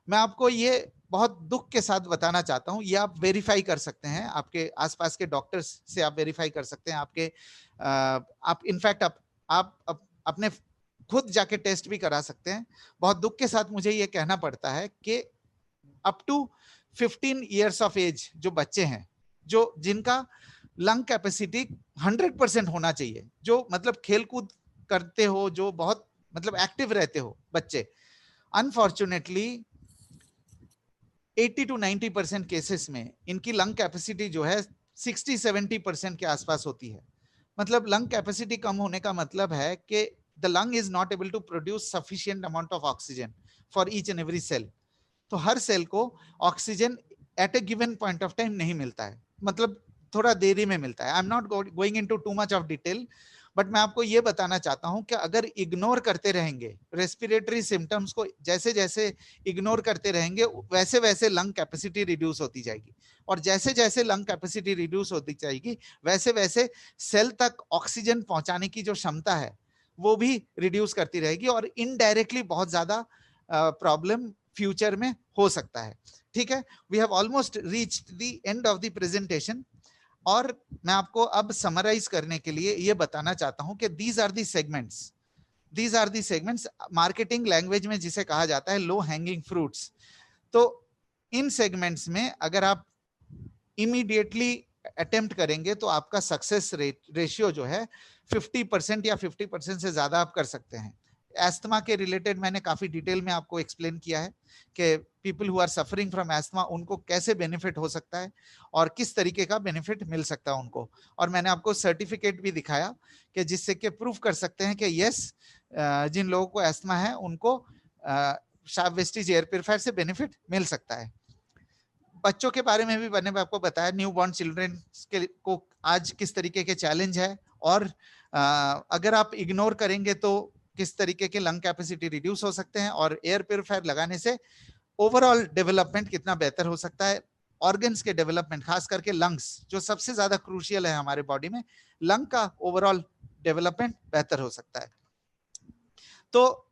मैं आपको ये बहुत दुख के साथ बताना चाहता हूं, ये आप वेरीफाई कर सकते हैं, आपके आसपास के डॉक्टर्स से आप वेरीफाई कर सकते हैं. आपके आप इनफैक्ट आप अपने खुद जाके टेस्ट भी करा सकते हैं. बहुत दुख के साथ मुझे ये कहना पड़ता है कि up to 15 years of age जो बच्चे हैं, जो जिनका लंग कैपेसिटी 100% होना चाहिए, जो मतलब खेल कूद करते हो, जो बहुत मतलब एक्टिव रहते हो बच्चे, अनफॉर्चुनेटली 80 to 90% केसेस में इनकी लंग कैपेसिटी जो है 60-70% के आसपास होती है. मतलब लंग कैपेसिटी कम होने का मतलब है कि the lung is not able to produce sufficient amount of oxygen. For each and every cell. तो हर सेल को oxygen at a given point of time नहीं मिलता है, मतलब थोड़ा देरी में मिलता है। I am not going into too much of detail, but मैं आपको ये बताना चाहता हूं कि अगर इग्नोर करते रहेंगे रेस्पिरेटरी सिम्टम्स को, जैसे जैसे इग्नोर करते रहेंगे वैसे वैसे लंग कैपेसिटी रिड्यूस होती जाएगी, और जैसे जैसे लंग कैपेसिटी रिड्यूस होती जाएगी वैसे वैसे सेल तक ऑक्सीजन पहुंचाने की जो क्षमता है वो भी रिड्यूस करती रहेगी, और इनडायरेक्टली बहुत ज्यादा प्रॉब्लम फ्यूचर में हो सकता है। ठीक है, we have almost reached the end of the presentation, और मैं आपको अब समराइज करने के लिए ये बताना चाहता हूं कि these are the segments marketing language में जिसे कहा जाता है लो हैंगिंग फ्रूट्स। तो इन सेगमेंट्स में अगर आप इमीडिएटली अटेम्प्ट करेंगे तो आपका सक्सेस रेशियो जो है 50% या 50% से ज्यादा आप कर सकते हैं। एस्थमा के रिलेटेड मैंने काफी डिटेल में आपको एक्सप्लेन किया है कि people who are suffering from asthma उनको कैसे बेनिफिट हो सकता है और किस तरीके का बेनिफिट मिल सकता है उनको, और मैंने आपको सर्टिफिकेट भी दिखाया कि जिससे कि प्रूफ कर सकते हैं कि यस जिन लोगों को एस्थमा है उनको शार्प वेस्टेज एयर प्यूरिफायर से बेनिफिट मिल सकता है। बच्चों के बारे में भी मैंने आपको बताया, न्यू बॉर्न चिल्ड्रन के को आज किस तरीके के चैलेंज है, और अगर आप इग्नोर करेंगे तो किस तरीके के लंग कैपेसिटी रिड्यूस हो सकते हैं, और एयर प्यूरिफायर लगाने से ओवरऑल डेवलपमेंट कितना बेहतर हो सकता है। ऑर्गन्स के डेवलपमेंट, खास करके लंग्स जो सबसे ज्यादा क्रूशियल है हमारे बॉडी में, लंग का ओवरऑल डेवलपमेंट बेहतर हो सकता है। तो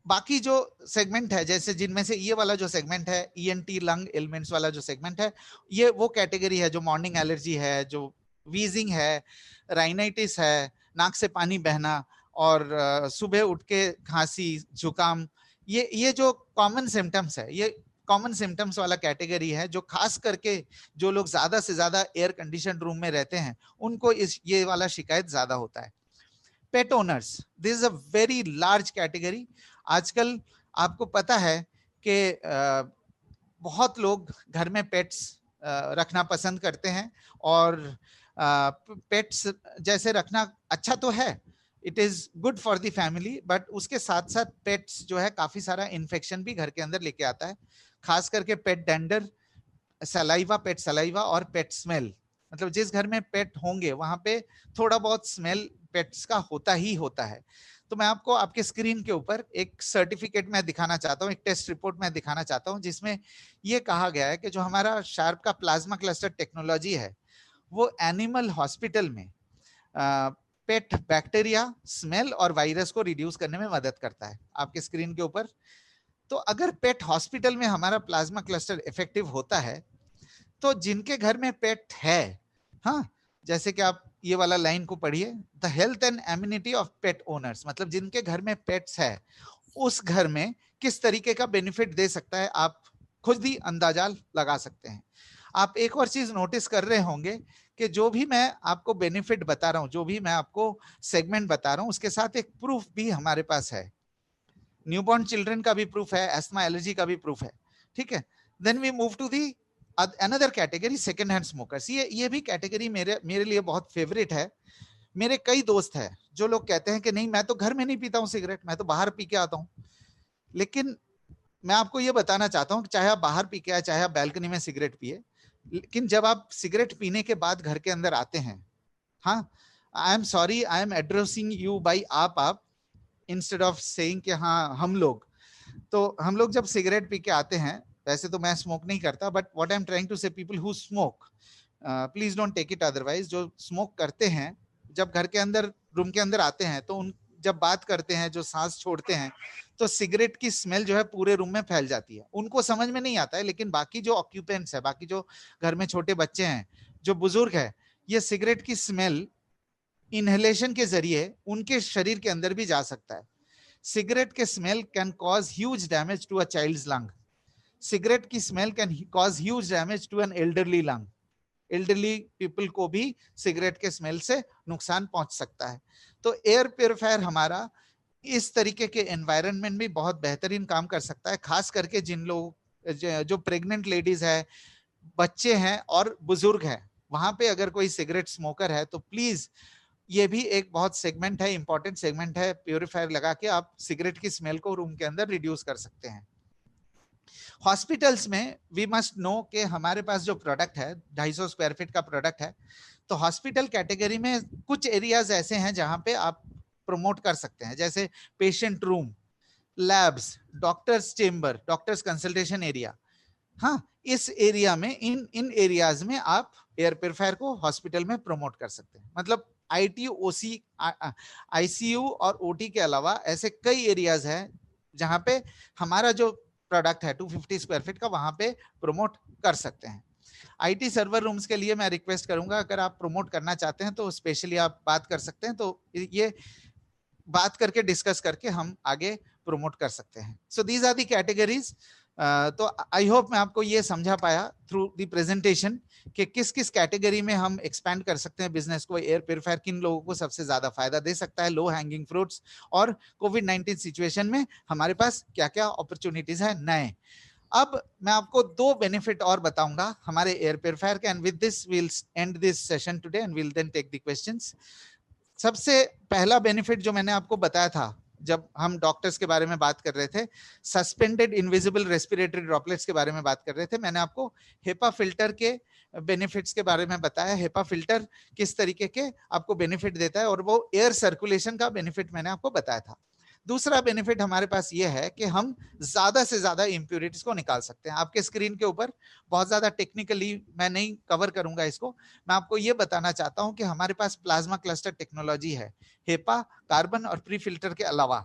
बाकी जो सेगमेंट है, जैसे जिनमें से ये वाला जो सेगमेंट है ईएनटी लंग एलिमेंट्स वाला जो सेगमेंट है, ये वो कैटेगरी है जो मॉर्निंग एलर्जी है, जो वीजिंग है, राइनाइटिस है, नाक से पानी बहना, और सुबह उठ के खांसी जुकाम, ये जो कॉमन सिम्टम्स है, ये कॉमन सिम्टम्स वाला कैटेगरी है जो खास करके जो लोग ज्यादा से ज्यादा एयर कंडीशन रूम में रहते हैं उनको ये वाला शिकायत ज्यादा होता है। Pet owners, this is a very large category. आजकल आपको पता है कि बहुत लोग घर में पेट्स रखना पसंद करते हैं, और पेट्स जैसे रखना अच्छा तो है, it is good for the family, but उसके साथ साथ पेट्स जो है काफी सारा इन्फेक्शन भी घर के अंदर लेके आता है, खास करके पेट डेंडर, सलाइवा, पेट सलाइवा और पेट स्मेल। मतलब जिस घर में पेट होंगे वहां पे थोड़ा बहुत स्मेल पेट्स का होता ही होता है। तो मैं आपको आपके स्क्रीन के ऊपर एक सर्टिफिकेट में दिखाना चाहता हूँ, एक टेस्ट रिपोर्ट में दिखाना चाहता हूँ, जिसमें ये कहा गया है कि जो हमारा शार्प का प्लाज्मा क्लस्टर टेक्नोलॉजी है वो एनिमल हॉस्पिटल में पेट बैक्टीरिया, स्मेल और वायरस को रिड्यूस करने में मदद करता है, आपके स्क्रीन के ऊपर। तो अगर पेट हॉस्पिटल में हमारा प्लाज्मा क्लस्टर इफेक्टिव होता है तो जिनके घर में पेट है, हाँ, जैसे कि आप ये वाला लाइन को पढ़िए, the health and immunity of pet owners, मतलब जिनके घर में पेट्स है उस घर में किस तरीके का बेनिफिट दे सकता है, आप खुद ही अंदाजा लगा सकते हैं। आप एक और चीज नोटिस कर रहे होंगे कि जो भी मैं आपको बेनिफिट बता रहा हूं, जो भी मैं आपको सेगमेंट बता रहा हूं, उसके साथ एक प्रूफ भी हमारे पास है। न्यूबॉर्न चिल्ड्रन का भी प्रूफ है, एस्थमा एलर्जी का भी प्रूफ है, ठीक है। Then we move to the another category, second hand smokers. ये भी कैटेगरी मेरे लिए बहुत फेवरेट है। मेरे कई दोस्त हैं जो लोग कहते हैं कि नहीं मैं तो घर में नहीं पीता हूँ सिगरेट, मैं तो बाहर पी के आता हूँ। लेकिन मैं आपको ये बताना चाहता हूँ कि चाहे आप बाहर पी के आए, चाहे आप बैल्कनी में सिगरेट पिए, लेकिन जब आप सिगरेट पीने के बाद घर के अंदर आते हैं, हाँ, आई am sorry, I am addressing you by आप इंस्टेड ऑफ सेइंग कि हाँ हम लोग, तो हम लोग जब सिगरेट पी के आते हैं, वैसे तो मैं स्मोक नहीं करता, but what I am trying to say, people who smoke, please don't take it otherwise, जो स्मोक करते हैं जब घर के अंदर रूम के अंदर आते हैं तो उन जब बात करते हैं, जो सांस छोड़ते हैं, तो सिगरेट की स्मेल जो है पूरे रूम में फैल जाती है। उनको समझ में नहीं आता है, लेकिन बाकी जो ऑक्यूपेंट्स है, बाकी जो घर में छोटे बच्चे हैं, जो बुजुर्ग है, ये सिगरेट की स्मेल इनहेलेशन के जरिए उनके शरीर के अंदर भी जा सकता है। सिगरेट के smell can cause huge damage to a child's lung. Cigarette की smell can cause huge damage to an elderly lung. Elderly people को भी सिगरेट के स्मेल से नुकसान पहुंच सकता है। तो एयर प्योरीफायर हमारा इस तरीके के एनवायरनमेंट में बहुत बेहतरीन काम कर सकता है, खास करके जिन लोग जो प्रेग्नेंट लेडीज है, बच्चे हैं और बुजुर्ग हैं, वहां पे अगर कोई सिगरेट स्मोकर है तो प्लीज, ये भी एक बहुत सेगमेंट है, इंपॉर्टेंट सेगमेंट है, प्योरीफायर लगा के आप सिगरेट की स्मेल को रूम के अंदर रिड्यूस कर सकते हैं। हॉस्पिटल्स में वी मस्ट नो कि हमारे पास जो प्रोडक्ट है 250 स्क्वायर फीट का प्रोडक्ट है, तो हॉस्पिटल कैटेगरी में कुछ एरियाज ऐसे हैं जहां पे आप प्रमोट कर सकते हैं, जैसे patient room, labs, doctors chamber, doctors consultation area. हाँ, इस एरिया में, इन एरियाज में आप एयर प्योरीफायर को हॉस्पिटल में प्रमोट कर सकते हैं। मतलब आईटीयू, ओसी, आईसीयू और ओटी के अलावा ऐसे कई एरियाज हैं जहां पे हमारा जो प्रोडक्ट है 250 स्क्वायर फीट का, वहां पे प्रमोट कर सकते हैं। आईटी सर्वर रूम्स के लिए मैं रिक्वेस्ट करूंगा, अगर आप प्रमोट करना चाहते हैं तो स्पेशली आप बात कर सकते हैं, तो ये बात करके डिस्कस करके हम आगे प्रमोट कर सकते हैं। So these are the categories. तो आई होप मैं आपको ये समझा पाया थ्रू दी प्रेजेंटेशन कि किस किस कैटेगरी में हम एक्सपैंड कर सकते हैं बिजनेस को। एयर प्योरीफायर किन लोगों को सबसे ज्यादा फायदा दे सकता है, लो हैंगिंग फ्रूट्स, और कोविड-19 सिचुएशन में हमारे पास क्या क्या अपॉर्चुनिटीज है नए। अब मैं आपको दो बेनिफिट और बताऊंगा हमारे एयर प्योरीफायर के, and with this we will end this session today and we will then take the questions. सबसे पहला बेनिफिट जो मैंने आपको बताया था जब हम डॉक्टर्स के बारे में बात कर रहे थे, सस्पेंडेड इनविजिबल रेस्पिरेटरी ड्रॉपलेट्स के बारे में बात कर रहे थे, मैंने आपको हेपा फिल्टर के बेनिफिट्स के बारे में बताया। हेपा फिल्टर किस तरीके के आपको बेनिफिट देता है, और वो एयर सर्कुलेशन का बेनिफिट मैंने आपको बताया था। दूसरा बेनिफिट हमारे पास ये है कि हम ज्यादा से ज्यादा इंप्यूरिटीज को निकाल सकते हैं। आपके स्क्रीन के ऊपर बहुत ज्यादा टेक्निकली मैं नहीं कवर करूंगा इसको, मैं आपको ये बताना चाहता हूं कि हमारे पास प्लाज्मा क्लस्टर टेक्नोलॉजी है। हेपा, कार्बन और प्री फिल्टर के अलावा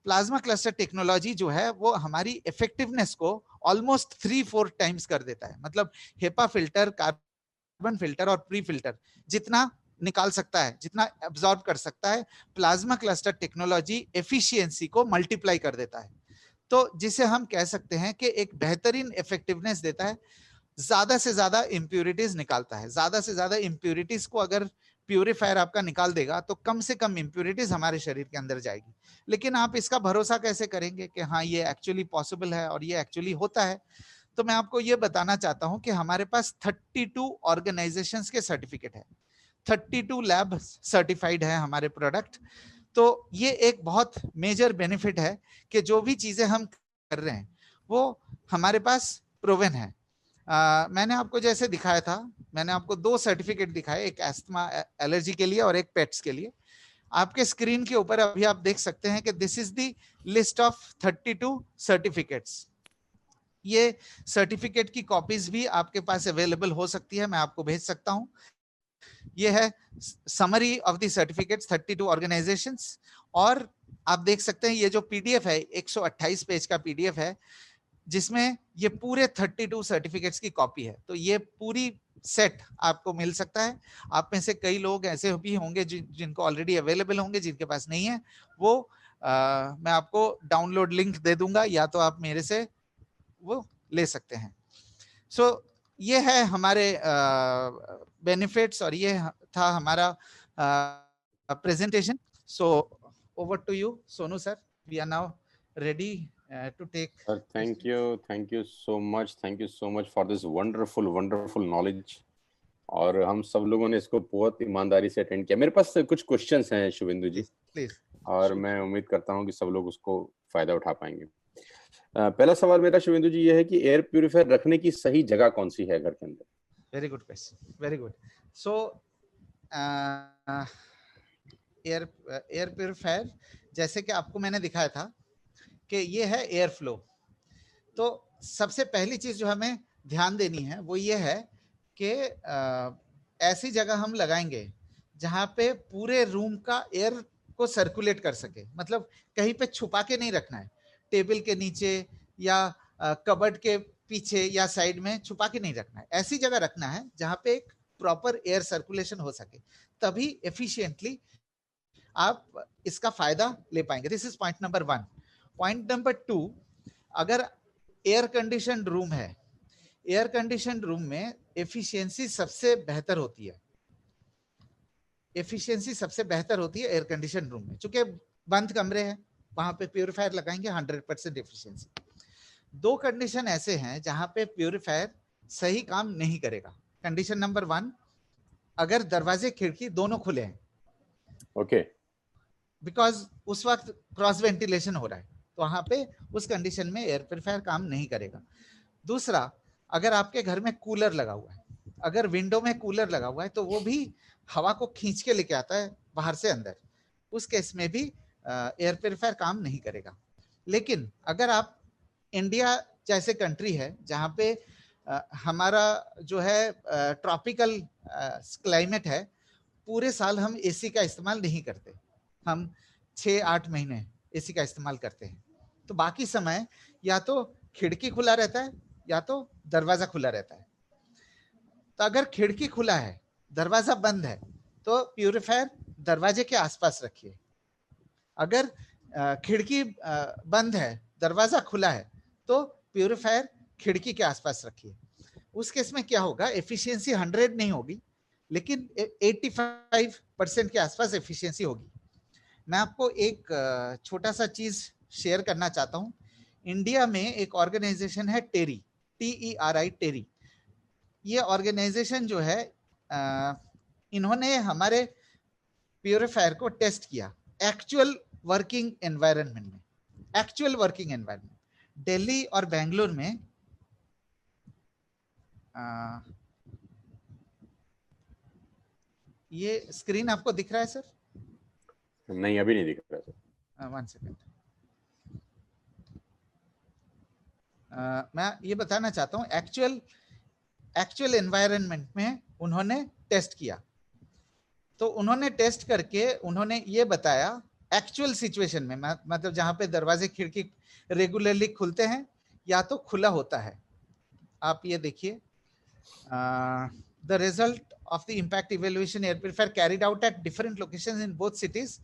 प्लाज्मा क्लस्टर टेक्नोलॉजी जो है वो हमारी इफेक्टिवनेस को ऑलमोस्ट 3-4 टाइम्स कर देता है। मतलब हेपा फिल्टर, कार्बन फिल्टर और प्री फिल्टर जितना निकाल सकता है, जितना एब्जॉर्ब कर सकता है, प्लाज्मा क्लस्टर टेक्नोलॉजी एफिशिएंसी को मल्टीप्लाई कर देता है। तो जिसे हम कह सकते हैं कि एक बेहतरीन इफेक्टिवनेस देता है, ज्यादा से ज्यादा इंप्यूरिटीज निकालता है। ज्यादा से ज्यादा इंप्यूरिटीज को अगर प्यूरिफायर आपका निकाल देगा तो कम से कम इंप्यूरिटीज हमारे शरीर के अंदर जाएगी। लेकिन आप इसका भरोसा कैसे करेंगे कि हाँ ये एक्चुअली पॉसिबल है और ये एक्चुअली होता है? तो मैं आपको ये बताना चाहता हूं कि हमारे पास 32 ऑर्गेनाइजेशंस के सर्टिफिकेट है, 32 लैब सर्टिफाइड है हमारे प्रोडक्ट। तो ये एक बहुत मेजर बेनिफिट है कि जो भी चीजें हम कर रहे हैं वो हमारे पास प्रूवन है। मैंने आपको जैसे दिखाया था, मैंने आपको 2 सर्टिफिकेट दिखाए, एक एस्थमा एलर्जी के लिए और एक पेट्स के लिए। आपके स्क्रीन के ऊपर अभी आप देख सकते हैं कि this is the list of 32 certificates. ये सर्टिफिकेट की कॉपीज भी आपके पास अवेलेबल हो सकती है, मैं आपको भेज सकता हूं। ये है summary of the certificates, 32 organisations. और आप देख सकते हैं ये जो पीडीएफ है 128 पेज का पीडीएफ है, जिसमें ये पूरे 32 सर्टिफिकेट्स की कॉपी है। तो ये पूरी सेट आपको मिल सकता है। आप में से कई लोग ऐसे भी होंगे जिनको ऑलरेडी अवेलेबल होंगे, जिनके पास नहीं है वो मैं आपको डाउनलोड लिंक दे दूंगा, या तो आप मेरे से वो ले सकते हैं। सो ये है हमारे बेनिफिट्स और ये था हमारा presentation. So over to you Sonu sir, we are now ready to take. Sir, thank you so much for this wonderful knowledge. और हम सब लोगों ने इसको बहुत ईमानदारी से अटेंड किया। मेरे पास कुछ क्वेश्चंस हैं शुभेंदु जी, प्लीज, और मैं उम्मीद करता हूं कि सब लोग उसको फायदा उठा पाएंगे। पहला सवाल मेरा शुभेंदु जी ये है कि एयर प्यूरिफायर रखने की सही जगह कौन सी है घर के अंदर? Very good question, very good. सो एयर प्यूरिफायर जैसे कि आपको मैंने दिखाया था कि ये है एयर फ्लो। तो सबसे पहली चीज जो हमें ध्यान देनी है वो ये है कि ऐसी जगह हम लगाएंगे जहां पे पूरे रूम का एयर को सर्कुलेट कर सके। मतलब कहीं पे छुपा के नहीं रखना है, टेबल के नीचे या कबर्ड के पीछे या साइड में छुपा के नहीं रखना है। ऐसी जगह रखना है जहां पे एक प्रॉपर एयर सर्कुलेशन हो सके, तभी एफिशिएंटली आप इसका फायदा ले पाएंगे। This is point number 1। Point number 2, अगर एयर कंडीशन रूम है, एयर कंडीशन रूम में एफिशिएंसी सबसे बेहतर होती है। एफिशिएंसी सबसे बेहतर होती है एयर कंडीशन रूम में, क्योंकि बंद कमरे हैं, वहां पे प्यूरिफायर लगाएंगे 100% एफिशिएंसी। 2 कंडीशन ऐसे हैं जहां पे प्यूरिफायर सही काम नहीं करेगा। कंडीशन नंबर 1, अगर दरवाजे खिड़की दोनों खुले हैं, ओके, बिकॉज उस वक्त क्रॉस वेंटिलेशन हो रहा है। तो वहां पे उस कंडीशन में एयर प्योरीफायर काम नहीं करेगा। दूसरा, अगर आपके घर में कूलर लगा हुआ है, अगर विंडो में कूलर लगा हुआ है तो वो भी हवा को खींच के लेके आता है बाहर से अंदर, उस केस में भी एयर प्योरीफायर काम नहीं करेगा। लेकिन अगर आप इंडिया जैसे कंट्री है जहाँ पे हमारा जो है ट्रॉपिकल क्लाइमेट है, पूरे साल हम एसी का इस्तेमाल नहीं करते, हम 6-8 महीने एसी का इस्तेमाल करते हैं, तो बाकी समय या तो खिड़की खुला रहता है या तो दरवाजा खुला रहता है। तो अगर खिड़की खुला है, दरवाजा बंद है, तो प्यूरीफायर दरवाजे के आसपास रखिए। अगर खिड़की बंद है, दरवाजा खुला है, तो प्यूरीफायर खिड़की के आसपास रखिए। उस केस में क्या होगा, एफिशिएंसी 100 नहीं होगी, लेकिन 85% के आसपास एफिशिएंसी होगी। मैं आपको एक छोटा सा चीज शेयर करना चाहता हूँ। इंडिया में एक ऑर्गेनाइजेशन है टेरी, TERI, टेरी। ये ऑर्गेनाइजेशन जो है इन्होंने हमारे प्यूरीफायर को टेस्ट किया एक्चुअल वर्किंग एनवायरनमेंट में, एक्चुअल वर्किंग एनवायरनमेंट दिल्ली और बेंगलुरु में। ये स्क्रीन आपको दिख रहा है सर? नहीं, अभी नहीं दिख रहा सर। 1 सेकेंड। मैं ये बताना चाहता हूँ, एक्चुअल एनवायरनमेंट में उन्होंने टेस्ट किया, तो उन्होंने टेस्ट करके उन्होंने ये बताया एक्चुअल सिचुएशन में, मतलब जहां पे दरवाजे खिड़की रेगुलरली खुलते हैं या तो खुला होता है। आप ये देखिए, the result of the impact evaluation air purifier carried out at different locations in both cities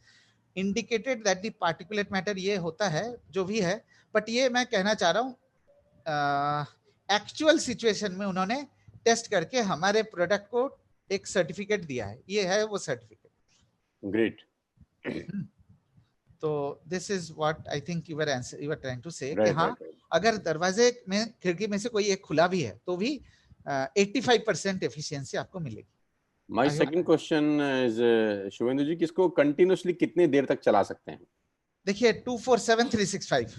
indicated that the particulate matter, ये होता है जो भी है, बट ये मैं कहना चाह रहा हूँ एक्चुअल सिचुएशन में उन्होंने टेस्ट करके हमारे प्रोडक्ट को एक सर्टिफिकेट दिया है, ये है वो सर्टिफिकेट। ग्रेट। तो this is what I think you were trying to say कि हाँ, अगर दरवाजे में खिड़की में से कोई एक खुला भी है तो भी 85% एफिशिएंसी आपको मिलेगी। My second question is Shubhendu ji, किसको कंटिन्यूअसली कितनी देर तक चला सकते हैं? देखिए 24/7/365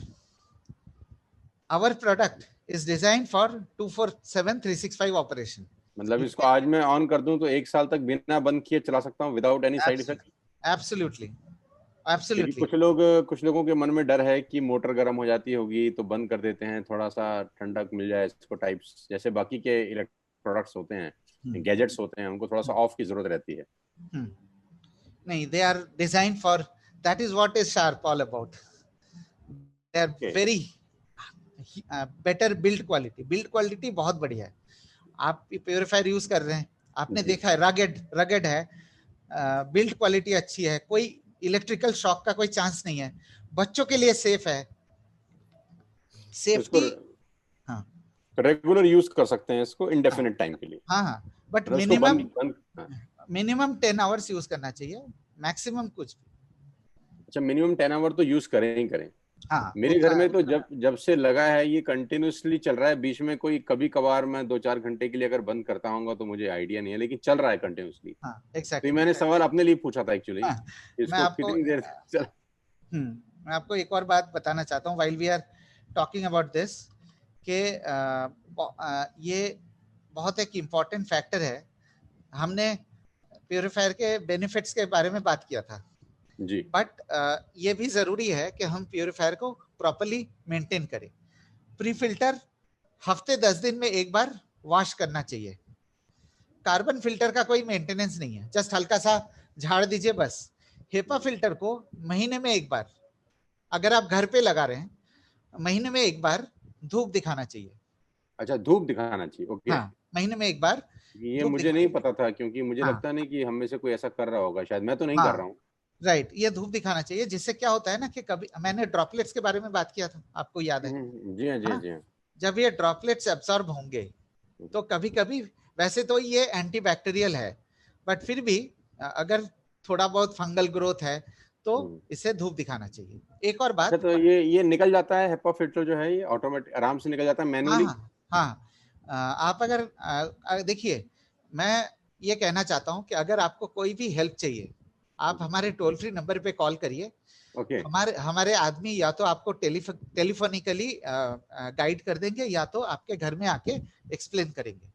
our product is design for 24/7/365 operation. मतलब इसको आज मैं ऑन कर दूं तो 1 साल तक बिना बंद किए चला सकता हूं without any side effect? Absolutely, absolutely. कुछ लोगों के मन में डर है कि मोटर गर्म हो जाती होगी तो बंद कर देते हैं, थोड़ा सा ठंडक मिल जाए इसको, टाइप्स जैसे बाकी के इलेक्ट्रॉनिक प्रोडक्ट्स होते हैं, गैजेट्स होते हैं, उनको थोड़ा सा ऑफ की जरूरत रहती है। नहीं, they are design for that, is what is Sharp all about. They are very better build quality बहुत बढ़िया है। आप प्यूरीफायर यूज कर रहे हैं, आपने देखा है रगेड है, बिल्ड क्वालिटी अच्छी है, कोई इलेक्ट्रिकल शॉक का कोई चांस नहीं है, बच्चों के लिए सेफ है, सेफ्टी। हाँ, रेगुलर यूज कर सकते हैं इसको इंडेफिनिट टाइम के लिए। हाँ, बट मिनिमम 10 आवर्स यूज करना चाहिए, मैक्सिमम कुछ भी। अच्छा, मिनिमम 10 आवर तो यूज करें ही करें। हाँ, मेरे घर में तो जब से लगा है ये कंटिन्यूअसली चल रहा है, बीच में कोई कभी कभार मैं 2-4 घंटे के लिए अगर बंद करता हूँ तो मुझे आइडिया नहीं है, लेकिन चल रहा है कंटिन्यूअसली। हाँ, exactly. तो मैंने सवाल अपने लिए पूछा था एक्चुअली, इसको कितनी देर चल। मैं आपको एक और बात बताना चाहता हूँ while we are talking about this, कि ये बहुत एक इम्पॉर्टेंट फैक्टर है। हमने प्यूरीफायर के बेनिफिट्स के बारे में बात किया था जी, बट ये भी जरूरी है कि हम प्यूरीफायर को प्रॉपर्ली मेंटेन करें। प्री फिल्टर हफ्ते 10 दिन में एक बार वॉश करना चाहिए। कार्बन फिल्टर का कोई मेंटेनेंस नहीं है, जस्ट हल्का सा झाड़ दीजिए बस। हेपा फिल्टर को महीने में एक बार, अगर आप घर पे लगा रहे हैं, महीने में एक बार धूप दिखाना चाहिए। अच्छा, धूप दिखाना चाहिए, ओके। हाँ, महीने में एक बार। ये मुझे नहीं पता था, क्योंकि मुझे लगता नहीं कि हम में से कोई ऐसा कर रहा होगा, शायद मैं तो नहीं कर रहा हूँ। राइट, ये धूप दिखाना चाहिए, जिससे क्या होता है ना कि कभी मैंने ड्रॉपलेट्स के बारे में बात किया था, आपको याद है? जी हाँ, जी हाँ, जी हाँ। जब ये ड्रॉपलेट्स एब्सॉर्ब होंगे तो कभी कभी, वैसे तो ये एंटीबैक्टीरियल है, बट फिर भी अगर थोड़ा बहुत फंगल ग्रोथ है तो इसे धूप दिखाना चाहिए। एक और बात, तो ये निकल जाता है, हेपा फिल्टर जो है ये ऑटोमेटिक आराम से निकल जाता है मैन्युअली? हाँ, आप अगर देखिए, मैं ये कहना चाहता हूँ कि अगर आपको कोई भी हेल्प चाहिए, आप हमारे टोल फ्री नंबर पे कॉल करिए। ओके हमारे आदमी या तो आपको टेलीफोनिकली गाइड कर देंगे या तो आपके घर में आके एक्सप्लेन करेंगे।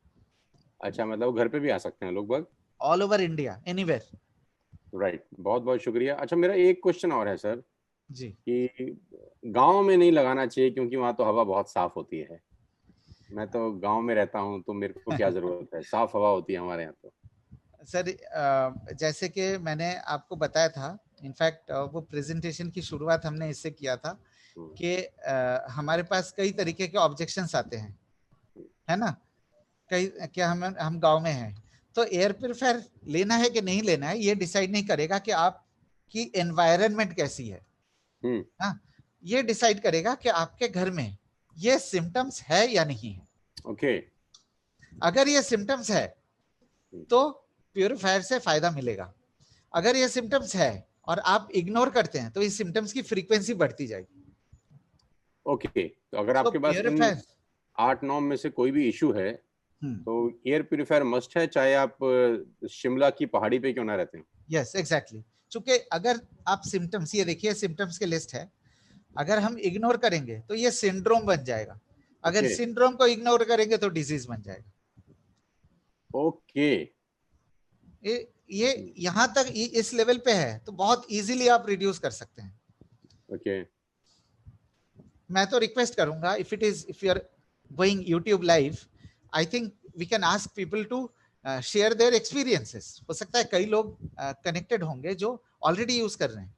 अच्छा, मतलब घर पे भी आ सकते हैं लोग बाग? All over India, anywhere. Right, बहुत बहुत शुक्रिया। अच्छा, मेरा एक क्वेश्चन और है सर जी। कि गांव में नहीं लगाना चाहिए क्योंकि वहां तो हवा बहुत साफ होती है। मैं तो गांव में रहता हूं तो मेरे को क्या जरूरत है, साफ हवा होती है हमारे यहाँ तो। सर जैसे कि मैंने आपको बताया था, इनफैक्ट वो प्रेजेंटेशन की शुरुआत हमने इससे किया था कि हमारे पास कई तरीके के ऑब्जेक्शंस आते हैं, है ना। कई क्या हम गांव में हैं तो एयर प्यूरिफायर लेना है कि नहीं लेना है, ये डिसाइड नहीं करेगा कि आपकी एनवायरनमेंट कैसी है। हाँ, ये डिसाइड करेगा कि आपके घर में ये सिम्टम्स है या नहीं है। ओके। अगर ये सिम्टम्स है तो प्यूरिफायर से फायदा मिलेगा। अगर ये सिम्टम्स है और आप इग्नोर करते हैं तो इस सिम्टम्स की फ्रीक्वेंसी बढ़ती जाएगी। ओके, तो अगर तो आपके पास इन प्यूरिफायर 8-9 में से कोई भी इशू है तो एयर प्यूरिफायर मस्ट है, चाहे आप शिमला की पहाड़ी पे क्यों ना रहते हैं। Yes exactly. चूंकि अगर आप सिम्टम्स, ये देखिए सिम्टम्स के लिस्ट है, अगर हम इग्नोर करेंगे तो ये सिंड्रोम बन जाएगा, अगर सिंड्रोम को इग्नोर करेंगे तो डिजीज बन जाएगा। ओके, ये यहां तक इस लेवल पे है तो बहुत इजीली आप रिड्यूस कर सकते हैं। ओके। मैं तो रिक्वेस्ट करूंगा, if you are going YouTube live, I think we can ask people to share their experiences. हो सकता है कई लोग कनेक्टेड होंगे जो ऑलरेडी यूज कर रहे हैं।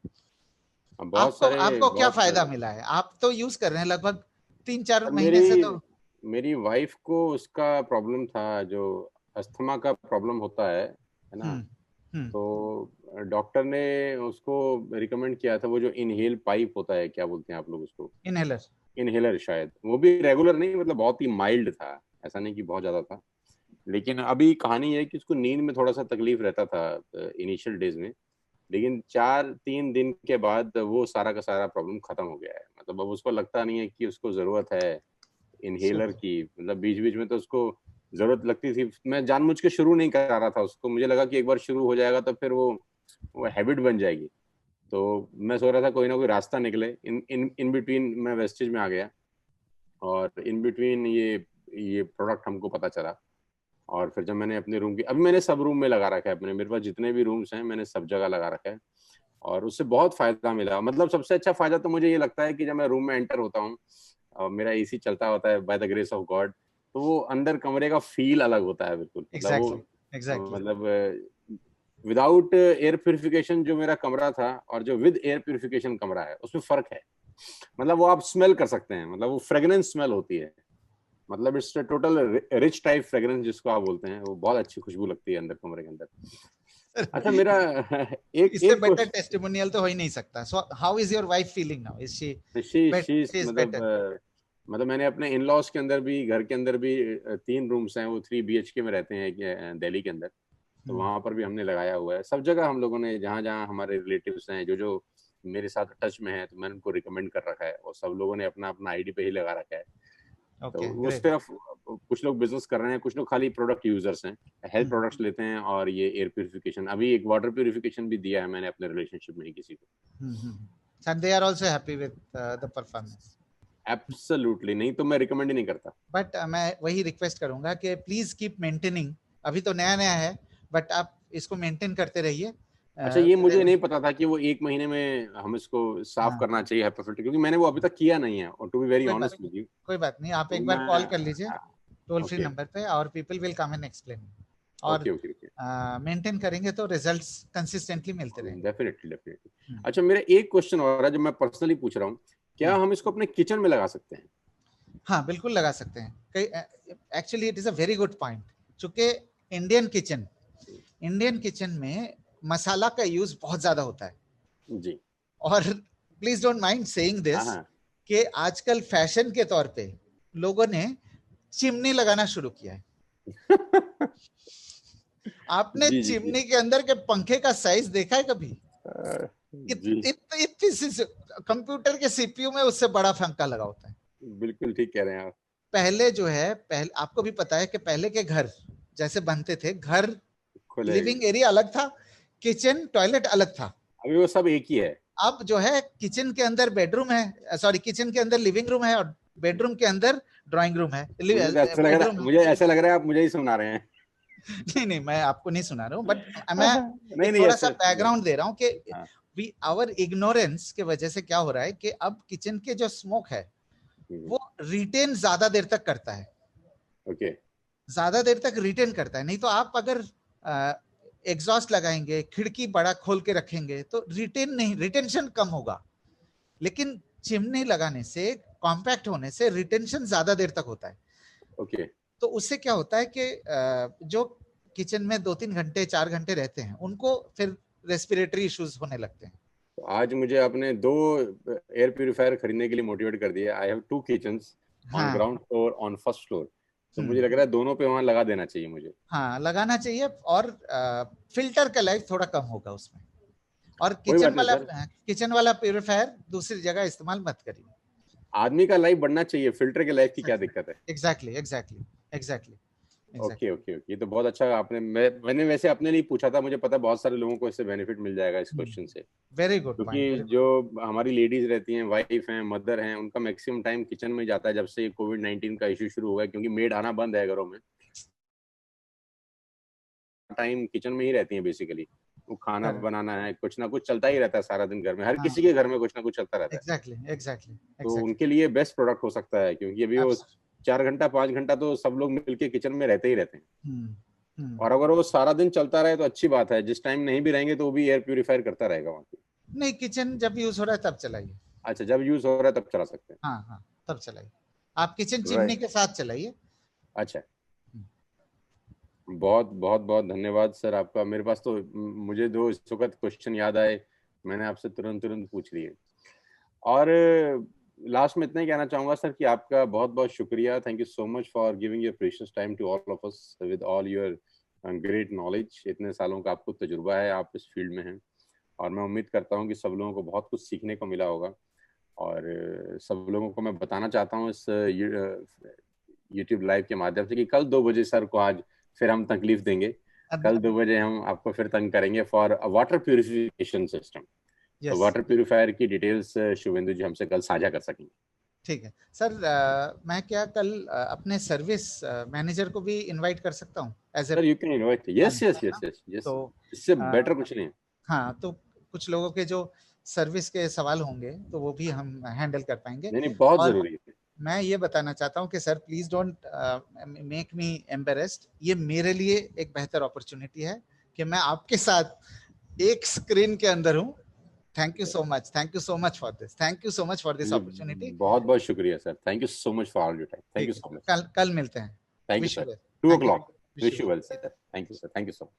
आपको क्या फायदा मिला है? आप तो यूज कर रहे हैं लगभग 3-4 महीने से। तो मेरी वाइफ को उसका प्रॉब्लम था, जो अस्थमा का प्रॉब्लम होता है ना। तो डॉक्टर ने उसको रिकमेंड किया था वो जो इनहेल पाइप होता है, क्या बोलते हैं आप लोग उसको? इनहेलर शायद। वो भी रेगुलर नहीं, मतलब बहुत ही माइल्ड था, ऐसा नहीं कि बहुत ज्यादा था। लेकिन अभी कहानी है कि उसको नींद में थोड़ा सा तकलीफ रहता था इनिशियल डेज में, लेकिन 3 दिन के बाद वो सारा का सारा प्रॉब्लम खत्म हो गया है। मतलब अब उसको लगता नहीं है कि उसको जरूरत है इनहेलर की। मतलब बीच बीच में तो उसको जरूरत लगती थी। मैं जानबूझ के शुरू नहीं कर रहा था उसको, मुझे लगा कि एक बार शुरू हो जाएगा तो फिर वो हैबिट बन जाएगी। तो मैं सोच रहा था कोई ना कोई रास्ता निकले। इन बिटवीन मैं वेस्टेज में आ गया और इन बिटवीन ये प्रोडक्ट हमको पता चला। और फिर जब मैंने अपने रूम की, अभी मैंने सब रूम में लगा रखा है अपने, मेरे पास जितने भी रूम्स हैं मैंने सब जगह लगा रखा है और उससे बहुत फायदा मिला। मतलब सबसे अच्छा फायदा तो मुझे ये लगता है कि जब मैं रूम में एंटर होता हूँ और मेरा एसी चलता होता है by the grace of God, तो वो अंदर कमरे का फील अलग होता है बिल्कुल। मतलब विदाउट एयर प्यूरिफिकेशन जो मेरा कमरा था और जो विद एयर प्यूरिफिकेशन कमरा है उसमें फर्क है। मतलब वो आप स्मेल कर सकते हैं, मतलब वो फ्रेग्रेंस स्मेल होती है। मतलब it's total rich type fragrance जिसको आप बोलते हैं, वो बहुत अच्छी खुशबू लगती है अंदर कमरे के अंदर। अच्छा, मेरा इससे बेटर टेस्टिमोनियल तो हो ही नहीं सकता। So how is your wife feeling now? Is she मतलब मैंने अपने इन लॉज के अंदर भी, घर के अंदर भी 3 रूम्स हैं, वो 3 BHK में रहते हैं दिल्ली के अंदर। तो वहां पर भी हमने लगाया हुआ है। सब जगह हम लोगों ने, जहाँ जहाँ हमारे रिलेटिव्स हैं जो मेरे साथ टच में है, तो मैंने उनको रिकमेंड कर रखा है और सब लोगों ने अपना अपना आईडी पे ही लगा रखा है। तो उस तरफ कुछ लोग बिजनेस कर रहे हैं, कुछ लोग खाली प्रोडक्ट यूजर्स हैं, हेल्थ प्रोडक्ट्स लेते हैं और ये एयर प्यूरिफिकेशन। अभी एक वाटर प्यूरिफिकेशन भी दिया है मैंने अपने रिलेशनशिप में ही किसी को। And they are also happy with the performance. Absolutely, नहीं तो मैं रिकमेंड ही नहीं करता। बट मैं वही रिक्वेस्ट करूंगा कि प्लीज कीप मेंटेनिंग। अभी तो नया नया है बट आप इसको मेंटेन करते रहिए। अच्छा, ये मुझे नहीं पता था कि वो 1 महीने में हम इसको साफ करना चाहिए HEPA फिल्टर, क्योंकि मैंने वो अभी तक किया नहीं है। और to be very honest with you, कोई बात नहीं, आप एक बार कॉल कर लीजिए टोल फ्री नंबर पे और people will come and explain. और मेंटेन करेंगे तो रिजल्ट्स कंसिस्टेंटली मिलते रहेंगे। डेफिनेटली। अच्छा, मेरा एक क्वेश्चन और है जो मैं पर्सनली पूछ रहा हूँ, क्या हम इसको अपने किचन में लगा सकते हैं? हाँ, बिल्कुल लगा सकते हैं। Actually it is a very good point. चूंकि इंडियन किचन में मसाला का यूज बहुत ज्यादा होता है जी। और please don't mind saying this कि आजकल फैशन के तौर पे लोगों ने चिमनी लगाना शुरू किया है। आपने चिमनी के अंदर के पंखे का साइज देखा है कभी? कंप्यूटर के सीपीयू में उससे बड़ा पंखा लगा होता है। बिल्कुल ठीक कह रहे हैं आप। पहले आपको भी पता है कि पहले के घर जैसे बनते थे, घर लिविंग एरिया अलग था, किचन टॉयलेट अलग था, अभी वो सब एक ही है। अब जो है किचन के अंदर बेडरूम है, सॉरी किचन के अंदर लिविंग रूम है और बेडरूम के अंदर ड्राइंग रूम है। बेडरूम मुझे ऐसा लग रहा है आप मुझे ही सुना रहे हैं। नहीं नहीं, मैं आपको नहीं सुना रहा हूँ, बट मैं नहीं नहीं थोड़ा ऐसे सा बैकग्राउंड दे रहा हूँ कि हाँ। आवर इग्नोरेंस के वजह से क्या हो रहा है कि अब किचन के जो स्मोक है वो रिटेन ज्यादा देर तक करता है। ओके, ज्यादा देर तक रिटेन करता है। नहीं तो आप अगर एग्जॉस्ट लगाएंगे, खिड़की बड़ा खोल के रखेंगे तो रिटेंशन कम होगा। लेकिन चिमनी लगाने से, कॉम्पैक्ट होने से रिटेंशन ज्यादा देर तक होता है। ओके। तो उससे क्या होता है कि जो किचन में 2-3 घंटे 4 घंटे रहते हैं उनको फिर रेस्पिरेटरी इश्यूज होने लगते हैं। तो आज मुझे आपने 2 एयर प्यूरिफायर खरीदने के लिए मोटिवेट कर दिया। I have 2 kitchens on ground floor, on first floor. तो मुझे लग रहा है दोनों पे वहां लगा देना चाहिए मुझे। हाँ, लगाना चाहिए। और फिल्टर का लाइफ थोड़ा कम होगा उसमें। और कोई बात नहीं सर, किचन वाला प्यूरिफायर दूसरी जगह इस्तेमाल मत करिए। आदमी का लाइफ बढ़ना चाहिए, फिल्टर के लाइफ की क्या दिक्कत है। एग्जैक्टली। ओके ओके ओके, ये तो बहुत अच्छा आपने, मैंने वैसे अपने लिए पूछा था, मुझे पता है बहुत सारे लोगों को इससे बेनिफिट मिल जाएगा इस क्वेश्चन से। वेरी गुड क्योंकि जो हमारी लेडीज रहती हैं, वाइफ हैं, मदर हैं, उनका मैक्सिमम टाइम किचन में जाता है जब से कोविड-19 का इश्यू शुरू हुआ है, क्योंकि मेड आना बंद है घरों में। टाइम किचन में ही रहती हैं बेसिकली। वो खाना बनाना है, कुछ ना कुछ चलता ही रहता है सारा दिन घर में, हर किसी के घर में कुछ ना कुछ चलता रहता है। एग्जैक्टली। तो उनके लिए बेस्ट प्रोडक्ट हो सकता है, क्योंकि अभी वो 4 घंटा 5 घंटा तो सब लोग मिलके किचन में रहते ही रहते हैं। और अगर वो सारा दिन चलता रहे तो अच्छी बात है, जिस टाइम नहीं भी रहेंगे तो वो भी एयर प्यूरिफायर करता रहेगा वहाँ पे। नहीं, किचन जब यूज हो रहा है तब चलाइए। अच्छा, जब यूज हो रहा है तब चला सकते हैं। हाँ, तब चलाइए। आप किचन चिमनी के साथ चलाइए। अच्छा, बहुत बहुत बहुत धन्यवाद सर आपका। मेरे पास तो मुझे 2 इस वक्त क्वेश्चन याद आए, मैंने आपसे तुरंत पूछ लिए। और लास्ट में इतना ही कहना चाहूंगा सर कि आपका बहुत बहुत शुक्रिया। Thank you so much for giving your precious time to all of us with all your great knowledge. इतने सालों का आपको तजुर्बा है, आप इस फील्ड में हैं, और मैं उम्मीद करता हूँ कि सब लोगों को बहुत कुछ सीखने को मिला होगा। और सब लोगों को मैं बताना चाहता हूँ इस यूट्यूब लाइव के माध्यम से कि कल 2 बजे सर को आज फिर हम तकलीफ देंगे। कल 2 बजे हम आपको फिर तंग करेंगे फॉर वाटर प्यूरिफिकेशन सिस्टम। तो वाटर प्यूरिफायर की डिटेल्स शुभेंदु जी हमसे कल साझा कर सकेंगे। ठीक है सर। मैं क्या कल अपने सर्विस मैनेजर को भी इनवाइट कर सकता हूँ as a? Sir you can invite, yes yes yes yes yes, तो इससे बेटर कुछ नहीं है। हाँ, तो कुछ लोगों के जो सर्विस के सवाल होंगे तो वो भी हम हैंडल कर पाएंगे। नहीं, बहुत जरूरी है। मैं ये बताना चाहता हूँ कि sir please don't make me embarrassed. ये मेरे लिए एक बेहतर अपॉर्चुनिटी है कि मैं आपके साथ एक स्क्रीन के अंदर हूँ। Thank you so much, thank you so much for this, thank you so much for this opportunity. बहुत बहुत शुक्रिया sir, thank you so much for all your time. Thank you so much. कल मिलते हैं। Thank you sir, 2 o'clock। Wish you well sir. Thank you sir, thank you so much.